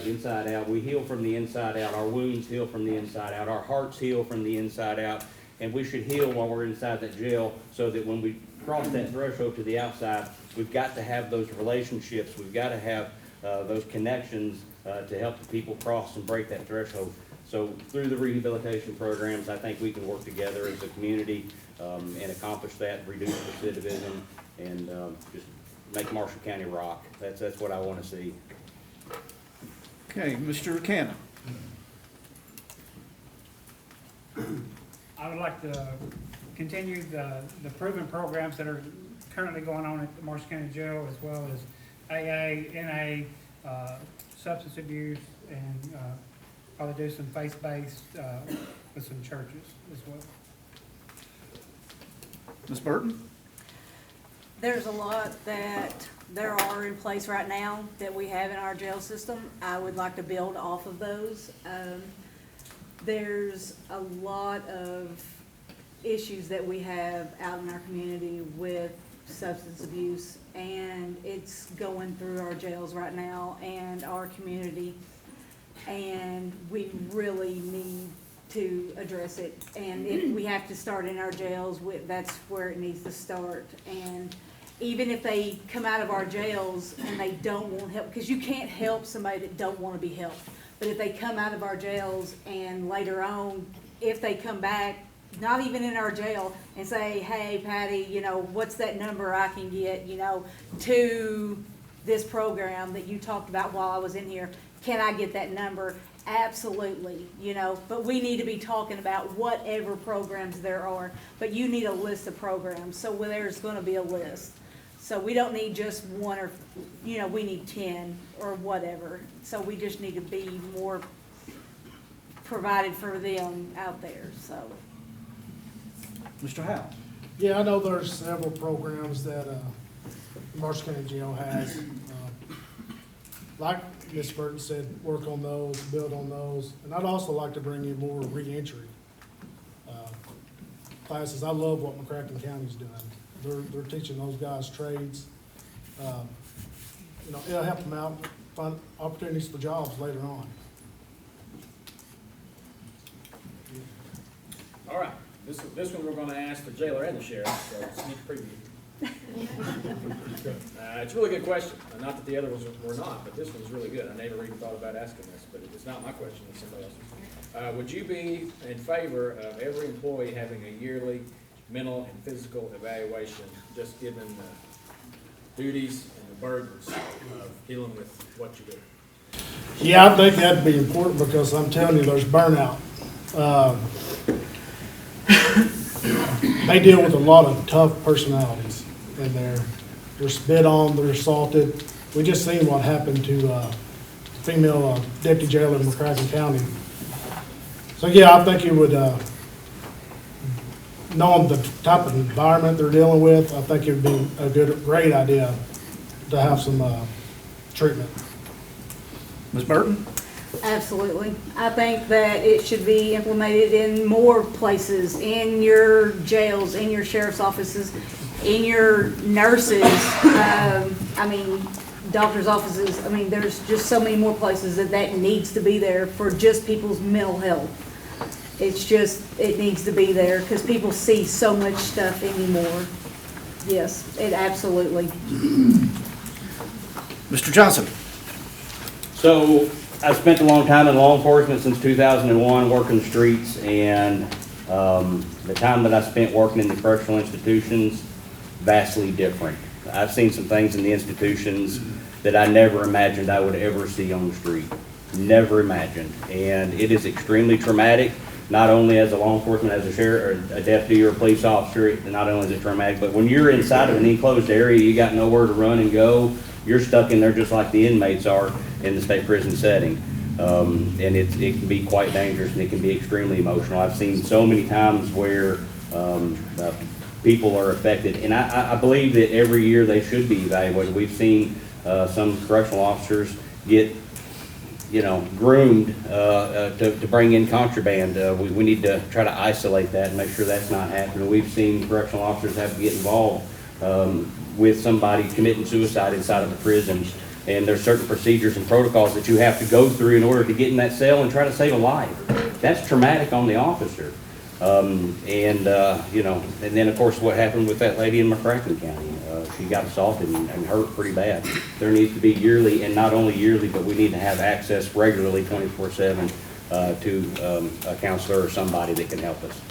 Inside out, we heal from the inside out. Our wounds heal from the inside out. Our hearts heal from the inside out. And we should heal while we're inside that jail so that when we cross that threshold to the outside, we've got to have those relationships. We've got to have those connections to help the people cross and break that threshold. So through the rehabilitation programs, I think we can work together as a community and accomplish that, reduce recidivism, and just make Marshall County rock. That's what I want to see. Okay, Mr. Cannon. I would like to continue the proven programs that are currently going on at the Marshall County Jail, as well as AA, NA, substance abuse, and probably do some faith-based with some churches as well. Ms. Burton? There's a lot that there are in place right now that we have in our jail system. I would like to build off of those. There's a lot of issues that we have out in our community with substance abuse, and it's going through our jails right now and our community, and we really need to address it. And if we have to start in our jails, that's where it needs to start. And even if they come out of our jails and they don't want help, because you can't help somebody that don't want to be helped. But if they come out of our jails and later on, if they come back, not even in our jail, and say, hey, Patty, you know, what's that number I can get, you know, to this program that you talked about while I was in here, can I get that number? Absolutely, you know, but we need to be talking about whatever programs there are, but you need a list of programs, so there's gonna be a list. So we don't need just one or, you know, we need 10 or whatever. So we just need to be more provided for them out there, so. Mr. Howell? Yeah, I know there's several programs that Marshall County Jail has. like Ms. Burton said, work on those, build on those. And I'd also like to bring in more reentry classes. I love what McCracken County's doing. They're teaching those guys trades. You know, it'll help them out, find opportunities for jobs later on. All right, this one we're gonna ask the jailer and the sheriff, so sneak preview. It's a really good question, not that the other ones were not, but this one's really good. I never even thought about asking this, but it's not my question, it's somebody else's. Would you be in favor of every employee having a yearly mental and physical evaluation, just given the duties and the burdens of dealing with what you do? Yeah, I think that'd be important because I'm telling you, there's burnout. They deal with a lot of tough personalities and they're spit on, they're assaulted. We just seen what happened to female deputy jailer in McCracken County. So yeah, I think it would, knowing the type of environment they're dealing with, I think it would be a great idea to have some treatment. Ms. Burton? Absolutely. I think that it should be implemented in more places, in your jails, in your sheriff's offices, in your nurses, I mean, doctor's offices. I mean, there's just so many more places that needs to be there for just people's mental health. It's just, it needs to be there because people see so much stuff anymore. Yes, it absolutely. Mr. Johnson? So I've spent a long time in law enforcement since 2001, working the streets, and the time that I spent working in the correctional institutions, vastly different. I've seen some things in the institutions that I never imagined I would ever see on the street. Never imagined. And it is extremely traumatic, not only as a law enforcement, as a sheriff, or a deputy, or a police officer. Not only is it traumatic, but when you're inside of an enclosed area, you got nowhere to run and go. You're stuck in there just like the inmates are in the state prison setting. And it can be quite dangerous and it can be extremely emotional. I've seen so many times where people are affected. And I believe that every year they should be evaluated. We've seen some correctional officers get, groomed to bring in contraband. We need to try to isolate that and make sure that's not happening. We've seen correctional officers have to get involved with somebody committing suicide inside of the prisons. And there's certain procedures and protocols that you have to go through in order to get in that cell and try to save a life. That's traumatic on the officer. And then of course what happened with that lady in McCracken County. She got assaulted and hurt pretty bad. There needs to be yearly, and not only yearly, but we need to have access regularly 24/7 to a counselor or somebody that can help us.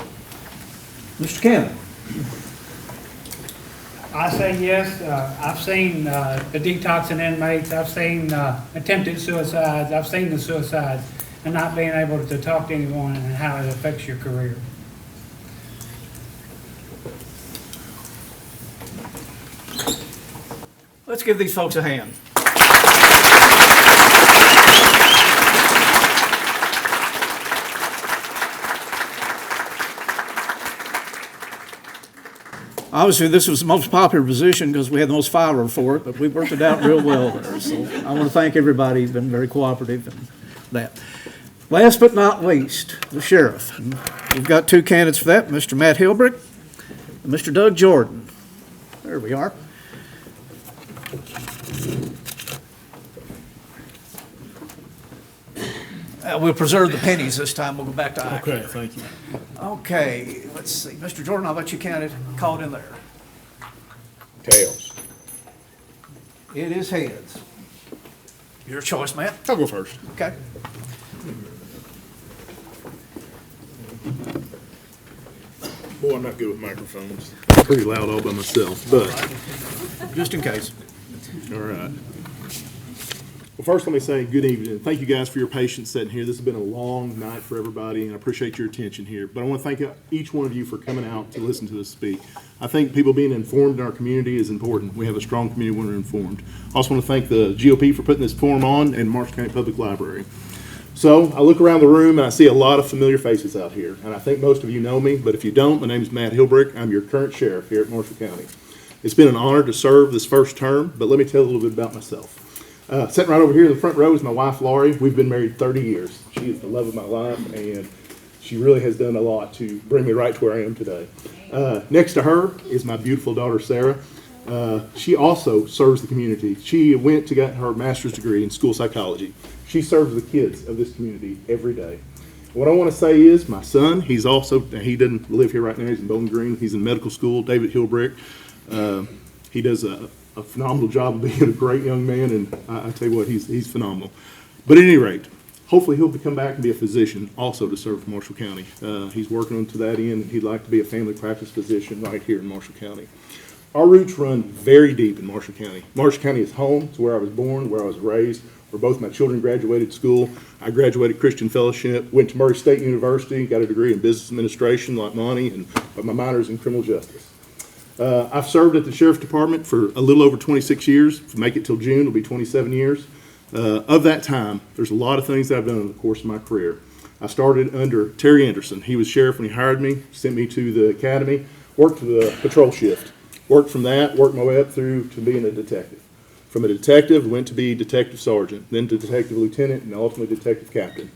Mr. Cannon? I say yes. I've seen the detoxing inmates. I've seen attempted suicides. I've seen the suicides and not being able to talk to anyone and how it affects your career. Let's give these folks a hand. Obviously, this was the most popular position because we had the most filer for it, but we worked it out real well there. So I want to thank everybody who's been very cooperative in that. Last but not least, the sheriff. We've got two candidates for that, Mr. Matt Hilbrick and Mr. Doug Jordan. There we are. We'll preserve the pennies this time. We'll go back to Ike. Okay, thank you. Okay, let's see. Mr. Jordan, I'll let you count it. Call it in there. Tails. It is heads. Your choice, Matt. I'll go first. Okay. Boy, I'm not good with microphones. I'm pretty loud all by myself, but. Just in case. All right. Well, first, let me say good evening. Thank you guys for your patience sitting here. This has been a long night for everybody, and I appreciate your attention here. But I want to thank each one of you for coming out to listen to us speak. I think people being informed in our community is important. We have a strong community when we're informed. I also want to thank the GOP for putting this forum on and Marshall County Public Library. So I look around the room and I see a lot of familiar faces out here, and I think most of you know me, but if you don't, my name is Matt Hilbrick. I'm your current sheriff here at Marshall County. It's been an honor to serve this first term, but let me tell you a little bit about myself. Sitting right over here in the front row is my wife, Laurie. We've been married 30 years. She is the love of my life, and she really has done a lot to bring me right to where I am today. Next to her is my beautiful daughter, Sarah. She also serves the community. She went to get her master's degree in school psychology. She serves the kids of this community every day. What I want to say is my son, he doesn't live here right now, he's in Bowling Green. He's in medical school, David Hilbrick. He does a phenomenal job of being a great young man, and I tell you what, he's phenomenal. But at any rate, hopefully he'll come back and be a physician also to serve Marshall County. He's working on to that end, and he'd like to be a family practice physician right here in Marshall County. Our roots run very deep in Marshall County. Marshall County is home. It's where I was born, where I was raised, where both my children graduated school. I graduated Christian Fellowship, went to Murray State University, got a degree in business administration like Monty, but my minor's in criminal justice. I've served at the Sheriff's Department for a little over 26 years. If I make it till June, it'll be 27 years. Of that time, there's a lot of things that I've done in the course of my career. I started under Terry Anderson. He was sheriff when he hired me, sent me to the academy, worked the patrol shift. Worked from that, worked my way up through to being a detective. From a detective, went to be detective sergeant, then to detective lieutenant, and ultimately detective captain.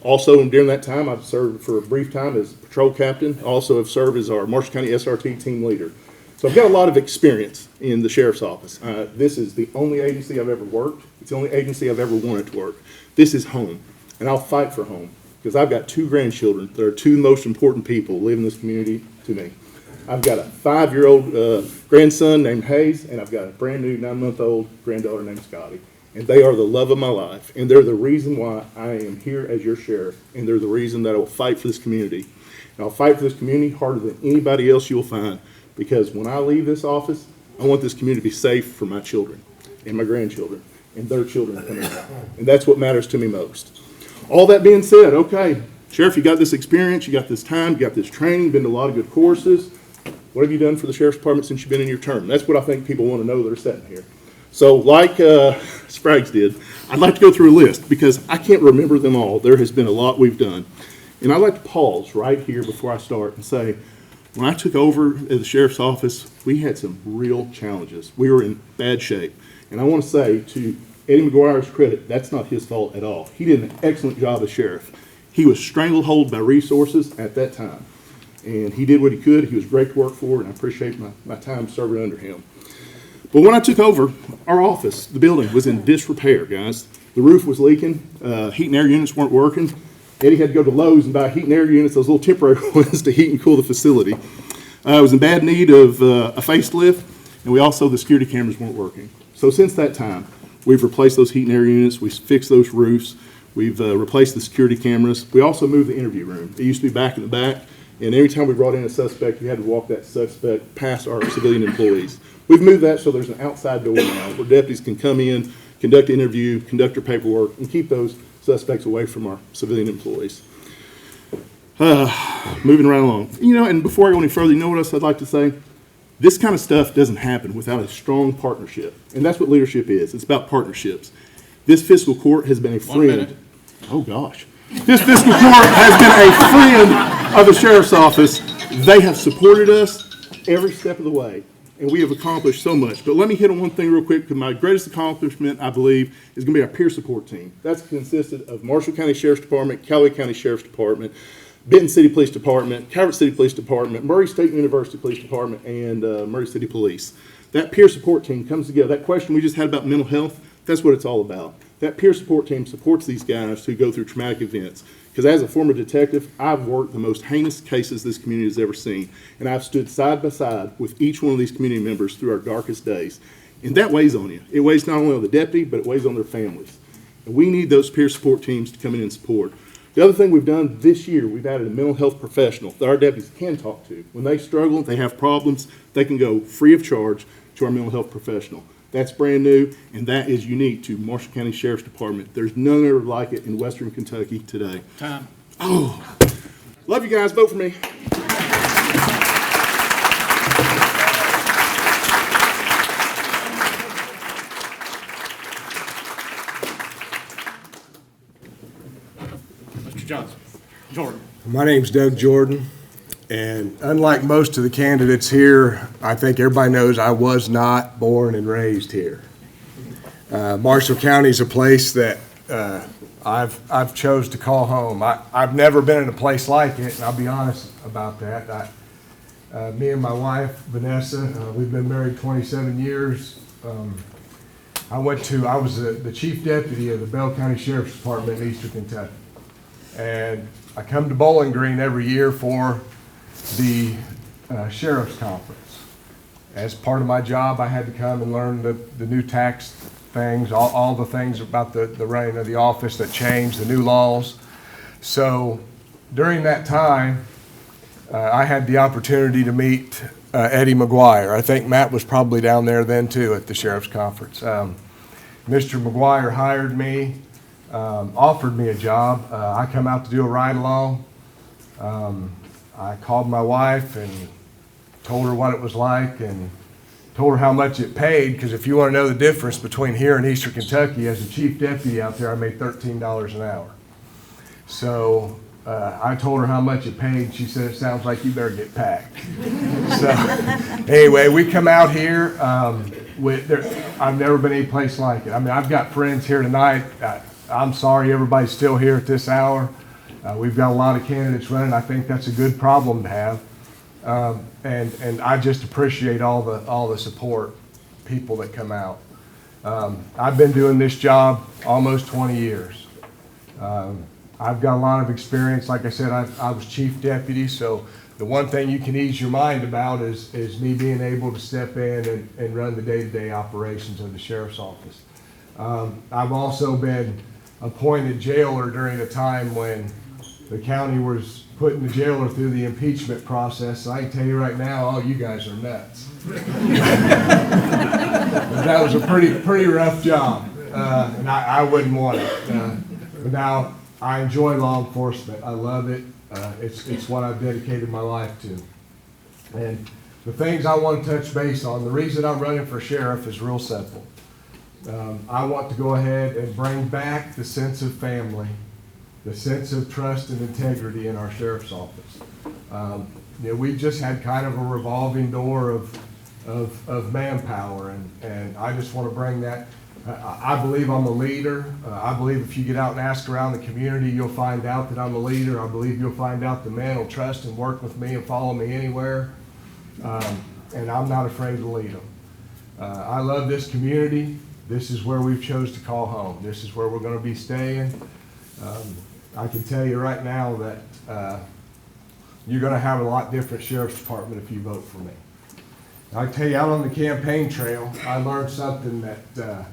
Also, during that time, I've served for a brief time as patrol captain. Also have served as our Marshall County SRT team leader. So I've got a lot of experience in the sheriff's office. This is the only agency I've ever worked. It's the only agency I've ever wanted to work. This is home, and I'll fight for home because I've got 2 grandchildren that are 2 most important people living in this community to me. I've got a 5-year-old grandson named Hayes, and I've got a brand new 9-month-old granddaughter named Scotty. And they are the love of my life, and they're the reason why I am here as your sheriff, and they're the reason that I will fight for this community. And I'll fight for this community harder than anybody else you'll find, because when I leave this office, I want this community to be safe for my children and my grandchildren and their children coming out. And that's what matters to me most. All that being said, okay, Sheriff, you got this experience, you got this time, you got this training, been to a lot of good courses. What have you done for the Sheriff's Department since you've been in your term? That's what I think people want to know that are sitting here. So like Spraggs did, I'd like to go through a list because I can't remember them all. There has been a lot we've done. And I'd like to pause right here before I start and say, when I took over at the Sheriff's Office, we had some real challenges. We were in bad shape. And I want to say to Eddie McGuire's credit, that's not his fault at all. He did an excellent job as sheriff. He was stranglehold by resources at that time. And he did what he could. He was great to work for, and I appreciate my time serving under him. But when I took over, our office, the building, was in disrepair, guys. The roof was leaking. Heat and air units weren't working. Eddie had to go to Lowe's and buy heat and air units, those little temporary ones, to heat and cool the facility. I was in bad need of a facelift, and the security cameras weren't working. So since that time, we've replaced those heat and air units. We've fixed those roofs. We've replaced the security cameras. We also moved the interview room. It used to be back in the back. And every time we brought in a suspect, you had to walk that suspect past our civilian employees. We've moved that so there's an outside door now where deputies can come in, conduct an interview, conduct their paperwork, and keep those suspects away from our civilian employees. Moving right along. And before I go any further, you know what else I'd like to say? This kind of stuff doesn't happen without a strong partnership. And that's what leadership is. It's about partnerships. This fiscal court has been a friend. 1 minute. Oh, gosh. This fiscal court has been a friend of the Sheriff's Office. They have supported us every step of the way, and we have accomplished so much. But let me hit on one thing real quick, because my greatest accomplishment, I believe, is going to be our peer support team. That's consisted of Marshall County Sheriff's Department, Callaway County Sheriff's Department, Benton City Police Department, Calvert City Police Department, Murray State University Police Department, and Murray City Police. That peer support team comes together. That question we just had about mental health, that's what it's all about. That peer support team supports these guys who go through traumatic events. Because as a former detective, I've worked the most heinous cases this community has ever seen. And I've stood side by side with each one of these community members through our darkest days. And that weighs on you. It weighs not only on the deputy, but it weighs on their families. And we need those peer support teams to come in and support. The other thing we've done this year, we've added a mental health professional that our deputies can talk to. When they struggle, they have problems, they can go free of charge to our mental health professional. That's brand new, and that is unique to Marshall County Sheriff's Department. There's none other like it in Western Kentucky today. Time. Oh, love you guys. Vote for me. Mr. Johnson. Jordan. My name's Doug Jordan, and unlike most of the candidates here, I think everybody knows I was not born and raised here. Marshall County is a place that I've chose to call home. I've never been in a place like it, and I'll be honest about that. Me and my wife, Vanessa, we've been married 27 years. I was the chief deputy of the Bell County Sheriff's Department in Eastern Kentucky. And I come to Bowling Green every year for the Sheriff's Conference. As part of my job, I had to come and learn the new tax things, all the things about the running of the office that changed, the new laws. So during that time, I had the opportunity to meet Eddie McGuire. I think Matt was probably down there then too at the Sheriff's Conference. Mr. McGuire hired me, offered me a job. I come out to do a ride-along. I called my wife and told her what it was like and told her how much it paid, because if you want to know the difference between here and Eastern Kentucky, as a chief deputy out there, I made $13 an hour. So I told her how much it paid. She said, "It sounds like you better get packed." So anyway, we come out here. I've never been any place like it. I mean, I've got friends here tonight. I'm sorry everybody's still here at this hour. We've got a lot of candidates running. I think that's a good problem to have. And I just appreciate all the support, people that come out. I've been doing this job almost 20 years. I've got a lot of experience. Like I said, I was chief deputy, so the one thing you can ease your mind about is me being able to step in and run the day-to-day operations of the sheriff's office. I've also been appointed jailer during a time when the county was putting the jailer through the impeachment process. So I can tell you right now, all you guys are nuts. That was a pretty rough job, and I wouldn't want it. But now I enjoy law enforcement. I love it. It's what I've dedicated my life to. And the things I want to touch base on, the reason I'm running for sheriff is real simple. I want to go ahead and bring back the sense of family, the sense of trust and integrity in our sheriff's office. We just had kind of a revolving door of manpower, and I just want to bring that. I believe I'm a leader. I believe if you get out and ask around the community, you'll find out that I'm a leader. I believe you'll find out the men will trust and work with me and follow me anywhere. And I'm not afraid to lead them. I love this community. This is where we've chose to call home. This is where we're going to be staying. I can tell you right now that you're going to have a lot different sheriff's department if you vote for me. I tell you, out on the campaign trail, I learned something that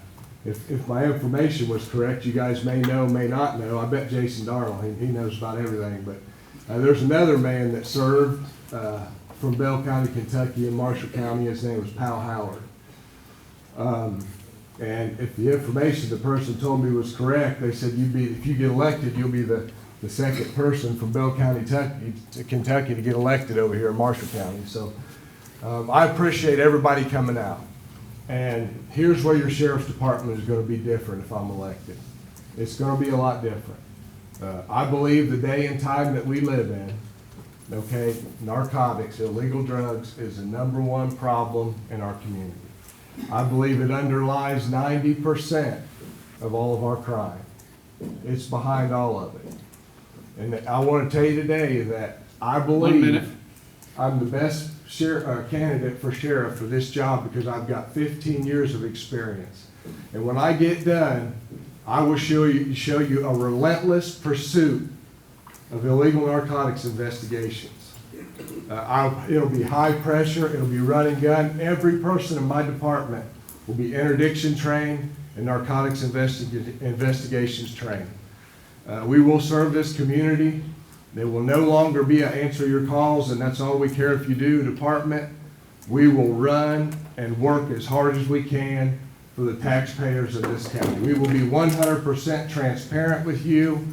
if my information was correct, you guys may know, may not know. I bet Jason Darrell, he knows about everything. But there's another man that served from Bell County, Kentucky, in Marshall County. His name was Pal Howard. And if the information the person told me was correct, they said if you get elected, you'll be the second person from Bell County, Kentucky to get elected over here in Marshall County. So I appreciate everybody coming out. And here's where your sheriff's department is going to be different if I'm elected. It's going to be a lot different. I believe the day and time that we live in, okay, narcotics, illegal drugs is the #1 problem in our community. I believe it underlies 90% of all of our crime. It's behind all of it. And I want to tell you today that I believe I'm the best candidate for sheriff for this job because I've got 15 years of experience. And when I get done, I will show you a relentless pursuit of illegal narcotics investigations. It'll be high pressure, it'll be run and gun. Every person in my department will be interdiction trained and narcotics investigations trained. We will serve this community. There will no longer be an answer your calls and that's all we care if you do department. We will run and work as hard as we can for the taxpayers of this county. We will be 100% transparent with you,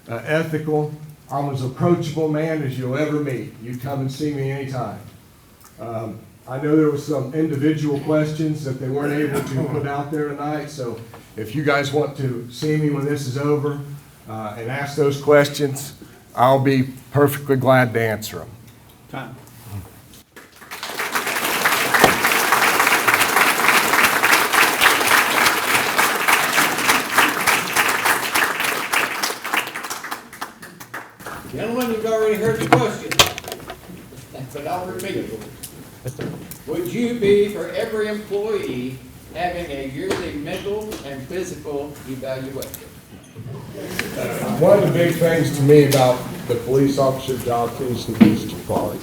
ethical. I'm as approachable man as you'll ever meet. You come and see me anytime. I know there was some individual questions that they weren't able to put out there tonight, so if you guys want to see me when this is over and ask those questions, I'll be perfectly glad to answer them. Time. I'll repeat. Would you be for every employee having a yearly mental and physical evaluation? One of the big things to me about the police officer job is the police quality.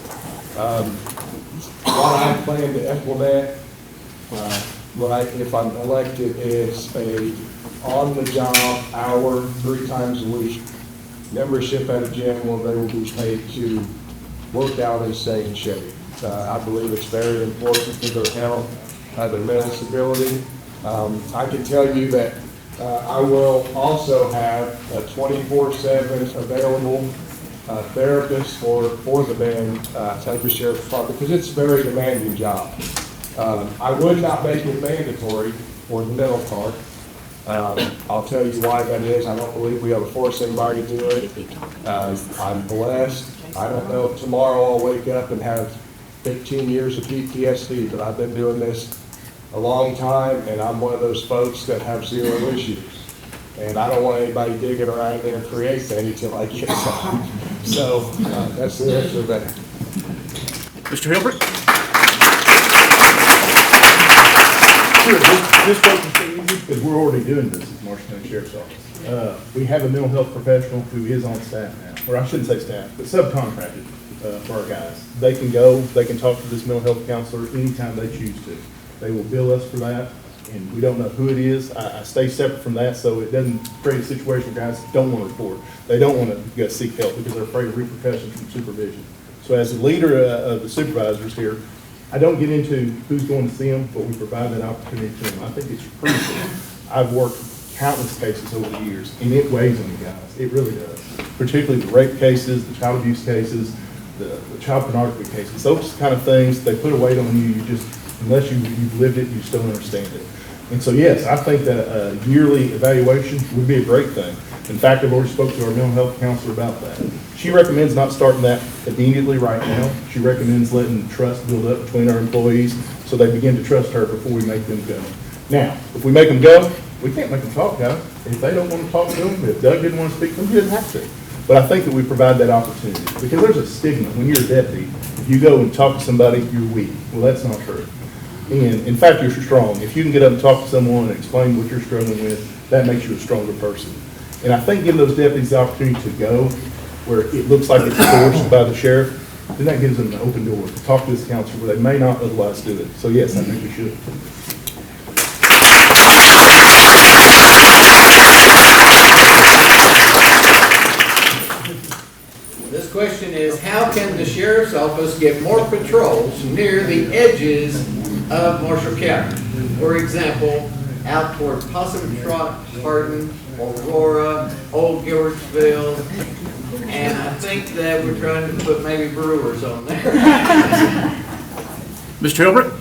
What I plan to implement, if I'm elected, is a on-the-job hour, 3 times a week, membership at a gym where they will be paid to work out and stay in shape. I believe it's very important for their health, their mental stability. I can tell you that I will also have a 24/7 available therapist for the band, Tempe Sheriff's Department, because it's a very demanding job. I would not make it mandatory for the mental part. I'll tell you why that is. I don't believe we ought to force anybody to do it. I'm blessed. I don't know if tomorrow I'll wake up and have 15 years of PTSD, but I've been doing this a long time, and I'm one of those folks that have 0 issues. And I don't want anybody digging around there and create any until I get some. So that's the answer to that. Mr. Hilbert? Sure, this wasn't easy because we're already doing this at Marshall County Sheriff's Office. We have a mental health professional who is on staff now, or I shouldn't say staff, but subcontracted for our guys. They can go, they can talk to this mental health counselor anytime they choose to. They will bill us for that, and we don't know who it is. I stay separate from that so it doesn't create a situation where guys don't want to report. They don't want to go seek help because they're afraid of repercussions from supervision. So as the leader of the supervisors here, I don't get into who's going to see them, but we provide that opportunity to them. I think it's crucial. I've worked countless cases over the years, and it weighs on you guys. It really does. Particularly the rape cases, the child abuse cases, the child pornography cases. Those kind of things, they put a weight on you. You just, unless you've lived it, you still don't understand it. And so, yes, I think that a yearly evaluation would be a great thing. In fact, I've already spoke to our mental health counselor about that. She recommends not starting that immediately right now. She recommends letting trust build up between our employees so they begin to trust her before we make them go. Now, if we make them go, we can't make them talk, guys. If they don't want to talk to them, if Doug didn't want to speak to them, he didn't have to. But I think that we provide that opportunity because there's a stigma. When you're a deputy, if you go and talk to somebody, you're weak. Well, that's not true. And in fact, you're strong. If you can get up and talk to someone and explain what you're struggling with, that makes you a stronger person. And I think giving those deputies the opportunity to go where it looks like it's forced by the sheriff, then that gives them an open door to talk to this counselor where they may not otherwise do it. So yes, I think we should. This question is, how can the sheriff's office get more patrols near the edges of Marshall County? For example, out toward Possum Trot, Hardin, Aurora, Old Gilbertsville, and I think that we're trying to put maybe Brewers on there. Mr. Hilbert?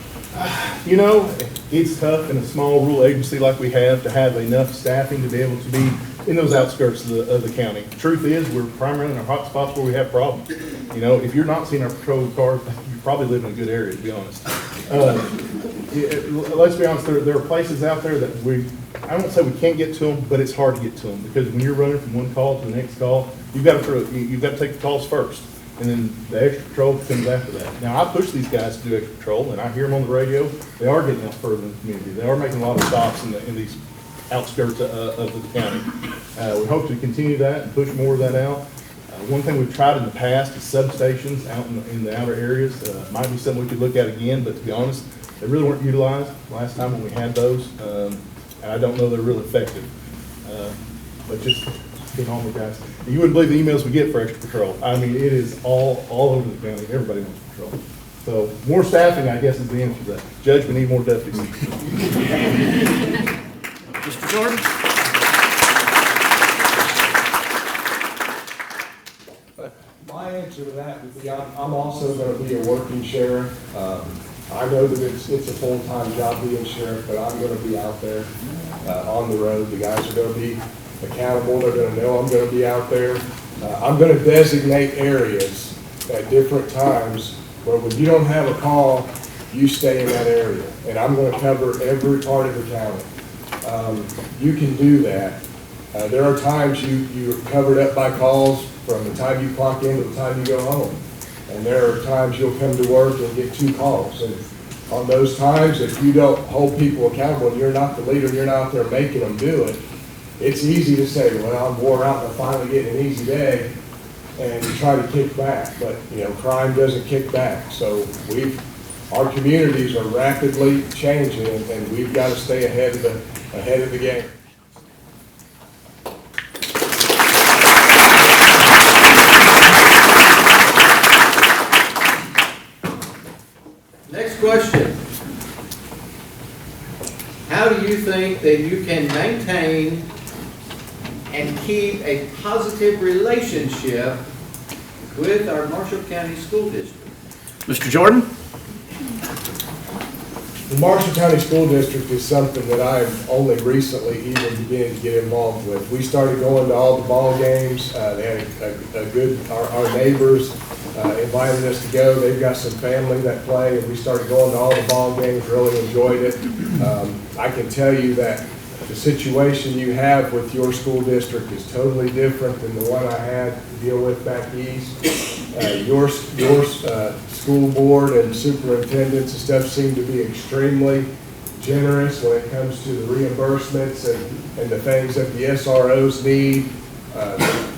You know, it's tough in a small rural agency like we have to have enough staffing to be able to be in those outskirts of the county. The truth is, we're primarily in our hot spots where we have problems. You know, if you're not seeing our patrol cars, you probably live in a good area, to be honest. Let's be honest, there are places out there that I won't say we can't get to them, but it's hard to get to them because when you're running from one call to the next call, you've got to take the calls first, and then the extra patrol comes after that. Now, I push these guys to do extra patrol, and I hear them on the radio. They are getting out further in the community. They are making a lot of stops in these outskirts of the county. We hope to continue that and push more of that out. One thing we've tried in the past is substations out in the outer areas. Might be something we could look at again, but to be honest, they really weren't utilized last time when we had those, and I don't know they're real effective. But just get on with guys. You wouldn't believe the emails we get for extra patrol. I mean, it is all over the county. Everybody wants patrol. So more staffing, I guess, is the answer to that. Judge, we need more deputies. Mr. Jordan? My answer to that would be, I'm also going to be a working sheriff. I know that it's a full-time job being sheriff, but I'm going to be out there on the road. The guys are going to be accountable. They're going to know I'm going to be out there. I'm going to designate areas at different times where when you don't have a call, you stay in that area. And I'm going to cover every part of the county. You can do that. There are times you're covered up by calls from the time you clock in to the time you go home. And there are times you'll come to work and get 2 calls. And on those times, if you don't hold people accountable and you're not the leader, you're not out there making them do it, it's easy to say, well, I'm wore out and I'm finally getting an easy day, and you try to kick back. But, crime doesn't kick back. So our communities are rapidly changing, and we've got to stay ahead of the game. Next question. How do you think that you can maintain and keep a positive relationship with our Marshall County School District? Mr. Jordan? The Marshall County School District is something that I've only recently even began to get involved with. We started going to all the ball games. They had our neighbors invited us to go. They've got some family that play, and we started going to all the ball games, really enjoyed it. I can tell you that the situation you have with your school district is totally different than the one I had to deal with back east. Your school board and superintendents and stuff seem to be extremely generous when it comes to the reimbursements and the things that the SROs need.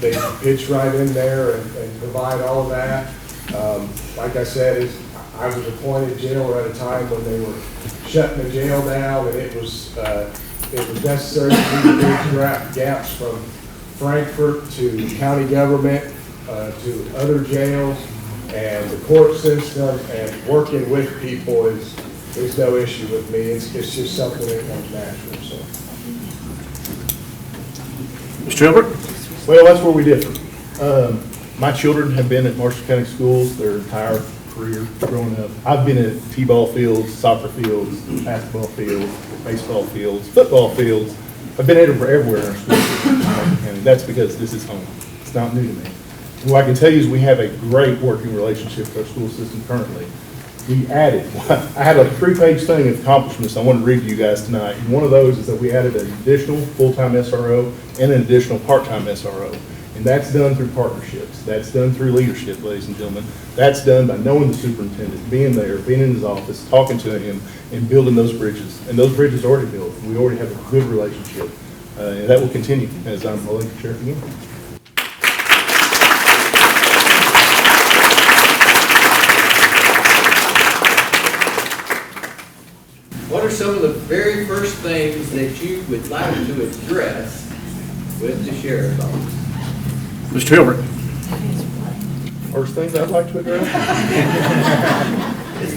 They pitch right in there and provide all of that. Like I said, I was appointed jailer at a time when they were shutting the jail down, and it was necessary for me to bridge gaps from Frankfort to county government to other jails and the court system, and working with people is no issue with me. It's just something that comes natural. So. Mr. Hilbert? Well, that's where we differ. My children have been at Marshall County Schools their entire career growing up. I've been at t-ball fields, soccer fields, basketball fields, baseball fields, football fields. I've been everywhere in our school, and that's because this is home. It's not new to me. And what I can tell you is we have a great working relationship with our school system currently. We added, I had a 3-page thing of accomplishments I wanted to read to you guys tonight. And one of those is that we added an additional full-time SRO and an additional part-time SRO. And that's done through partnerships. That's done through leadership, ladies and gentlemen. That's done by knowing the superintendent, being there, being in his office, talking to him, and building those bridges. And those bridges are already built. We already have a good relationship. And that will continue as I'm elected sheriff again. What are some of the very first things that you would like to address with the sheriff's office? Mr. Hilbert? First things I'd like to address?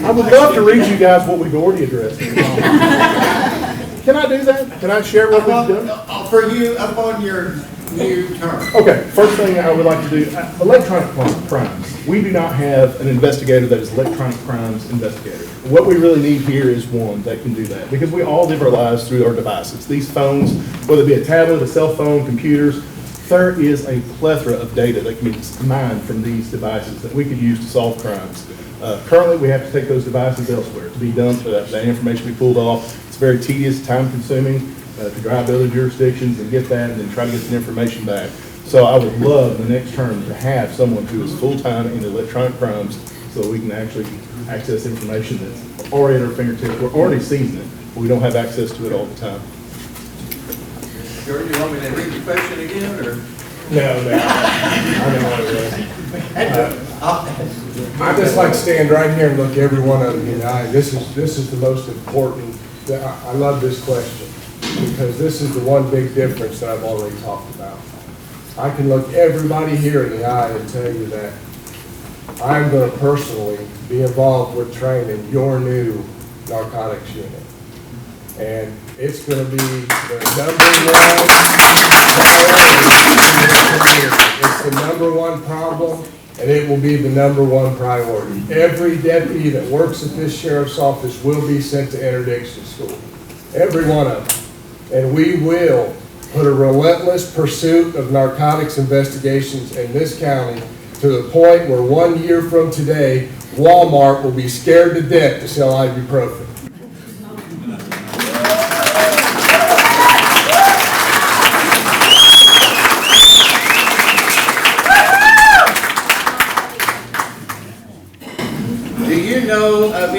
I would love to read you guys what we've already addressed. Can I do that? Can I share what we've done? For you, up on your new term. Okay, first thing I would like to do, electronic crimes. We do not have an investigator that is electronic crimes investigator. What we really need here is one that can do that, because we all live our lives through our devices. These phones, whether it be a tablet, a cell phone, computers, there is a plethora of data that can be mined from these devices that we could use to solve crimes. Currently, we have to take those devices elsewhere to be done for that information to be pulled off. It's very tedious, time-consuming to drive to other jurisdictions and get that and then try to get the information back. So I would love the next term to have someone who is full-time in electronic crimes so we can actually access information that's already at our fingertips. We're already seizing it, but we don't have access to it all the time. Jordan, you want me to read the question again, or? No. I know what it is. I just like to stand right here and look every one of them in the eye. This is the most important. I love this question because this is the one big difference that I've already talked about. I can look everybody here in the eye and tell you that I'm going to personally be involved with training your new narcotics unit. And it's going to be the number one priority. It's the number one problem, and it will be the number one priority. Every deputy that works at this sheriff's office will be sent to interdiction school. Every one of them. And we will put a relentless pursuit of narcotics investigations in this county to the point where 1 year from today, Walmart will be scared to death to sell ibuprofen.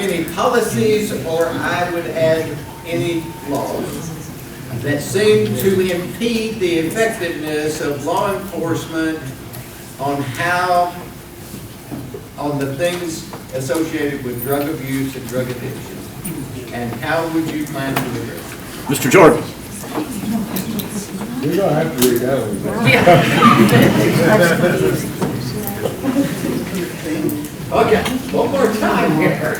any policies, or I would add any laws that seem to impede the effectiveness of law enforcement on the things associated with drug abuse and drug addiction? And how would you plan to address it? Mr. Jordan. You're gonna have to read that one. Okay, one more time here.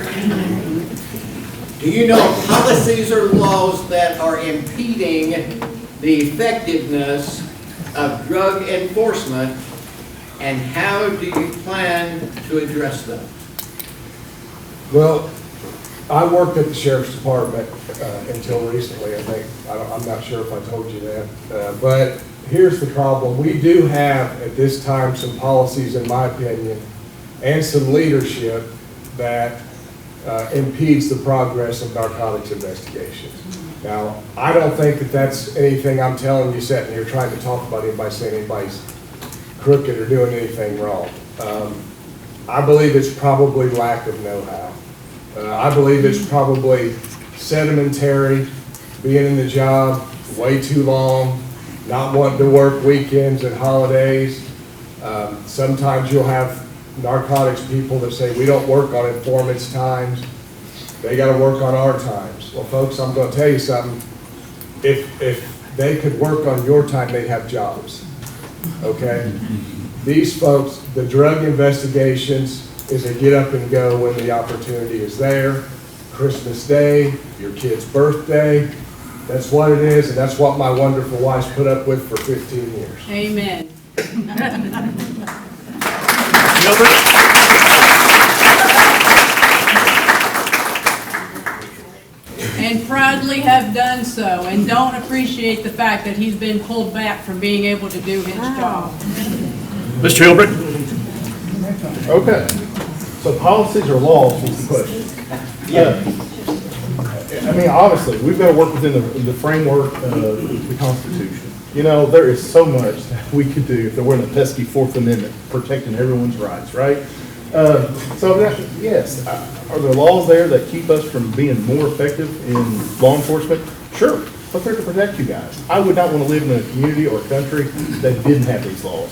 Do you know policies or laws that are impeding the effectiveness of drug enforcement, and how do you plan to address them? Well, I worked at the sheriff's department until recently, I think. I'm not sure if I told you that. But here's the problem. We do have, at this time, some policies, in my opinion, and some leadership that impedes the progress of narcotics investigations. Now, I don't think that that's anything I'm telling you sitting here trying to talk about anybody saying anybody's crooked or doing anything wrong. I believe it's probably lack of know-how. I believe it's probably sedimentary, being in the job way too long, not wanting to work weekends and holidays. Sometimes you'll have narcotics people that say, we don't work on informants' times, they gotta work on our times. Well, folks, I'm gonna tell you something. If they could work on your time, they'd have jobs, okay? These folks, the drug investigations is a get up and go when the opportunity is there. Christmas Day, your kid's birthday, that's what it is, and that's what my wonderful wife's put up with for 15 years. Amen. And proudly have done so, and don't appreciate the fact that he's been pulled back from being able to do his job. Mr. Hilbert. Okay, so policies or laws was the question. Yeah. I mean, obviously, we've got to work within the framework of the Constitution. You know, there is so much that we could do if there weren't a pesky Fourth Amendment protecting everyone's rights, right? Yes, are there laws there that keep us from being more effective in law enforcement? Sure, but they're to protect you guys. I would not want to live in a community or a country that didn't have these laws.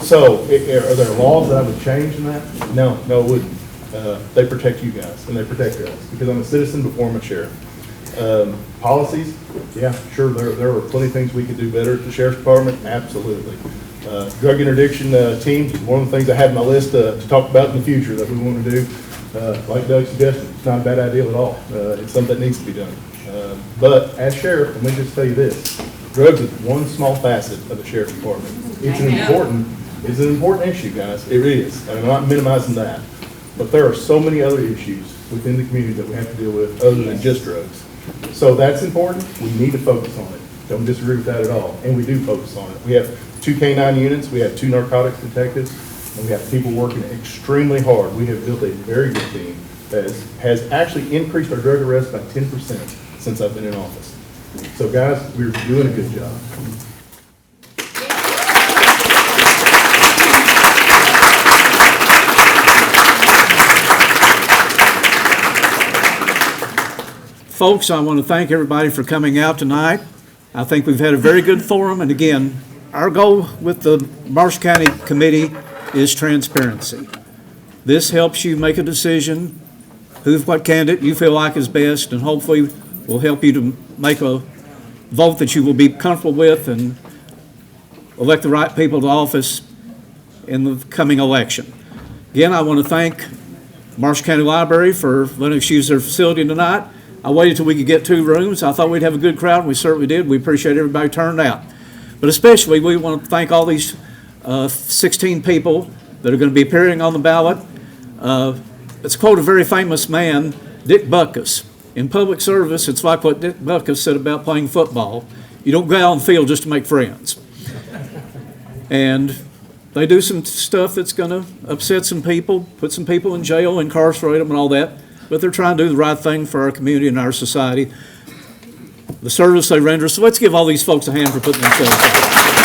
So, are there laws that I would change in that? No, it wouldn't. They protect you guys, and they protect us, because I'm a citizen before I'm a sheriff. Policies, yeah, sure, there are plenty of things we could do better at the sheriff's department, absolutely. Drug interdiction team, one of the things I had on my list to talk about in the future that we want to do. Like Doug suggested, it's not a bad idea at all. It's something that needs to be done. But as sheriff, let me just tell you this, drugs is one small facet of the sheriff's department. It's an important issue, guys, it is, and I'm not minimizing that. But there are so many other issues within the community that we have to deal with other than just drugs. So that's important, we need to focus on it. Don't disagree with that at all, and we do focus on it. We have 2 K-9 units, we have 2 narcotics detectives, and we have people working extremely hard. We have built a very good team that has actually increased our drug arrests by 10% since I've been in office. So guys, we're doing a good job. Folks, I want to thank everybody for coming out tonight. I think we've had a very good forum, and again, our goal with the Marshall County Committee is transparency. This helps you make a decision, what candidate you feel like is best, and hopefully will help you to make a vote that you will be comfortable with and elect the right people to office in the coming election. Again, I want to thank Marshall County Library for letting us use their facility tonight. I waited till we could get 2 rooms. I thought we'd have a good crowd, and we certainly did. We appreciate everybody turning out. But especially, we want to thank all these 16 people that are going to be appearing on the ballot. Let's quote a very famous man, Dick Butkus. In public service, it's like what Dick Butkus said about playing football. You don't go out on the field just to make friends. And they do some stuff that's going to upset some people, put some people in jail, incarcerate them and all that. But they're trying to do the right thing for our community and our society, the service they render. So let's give all these folks a hand for putting themselves out.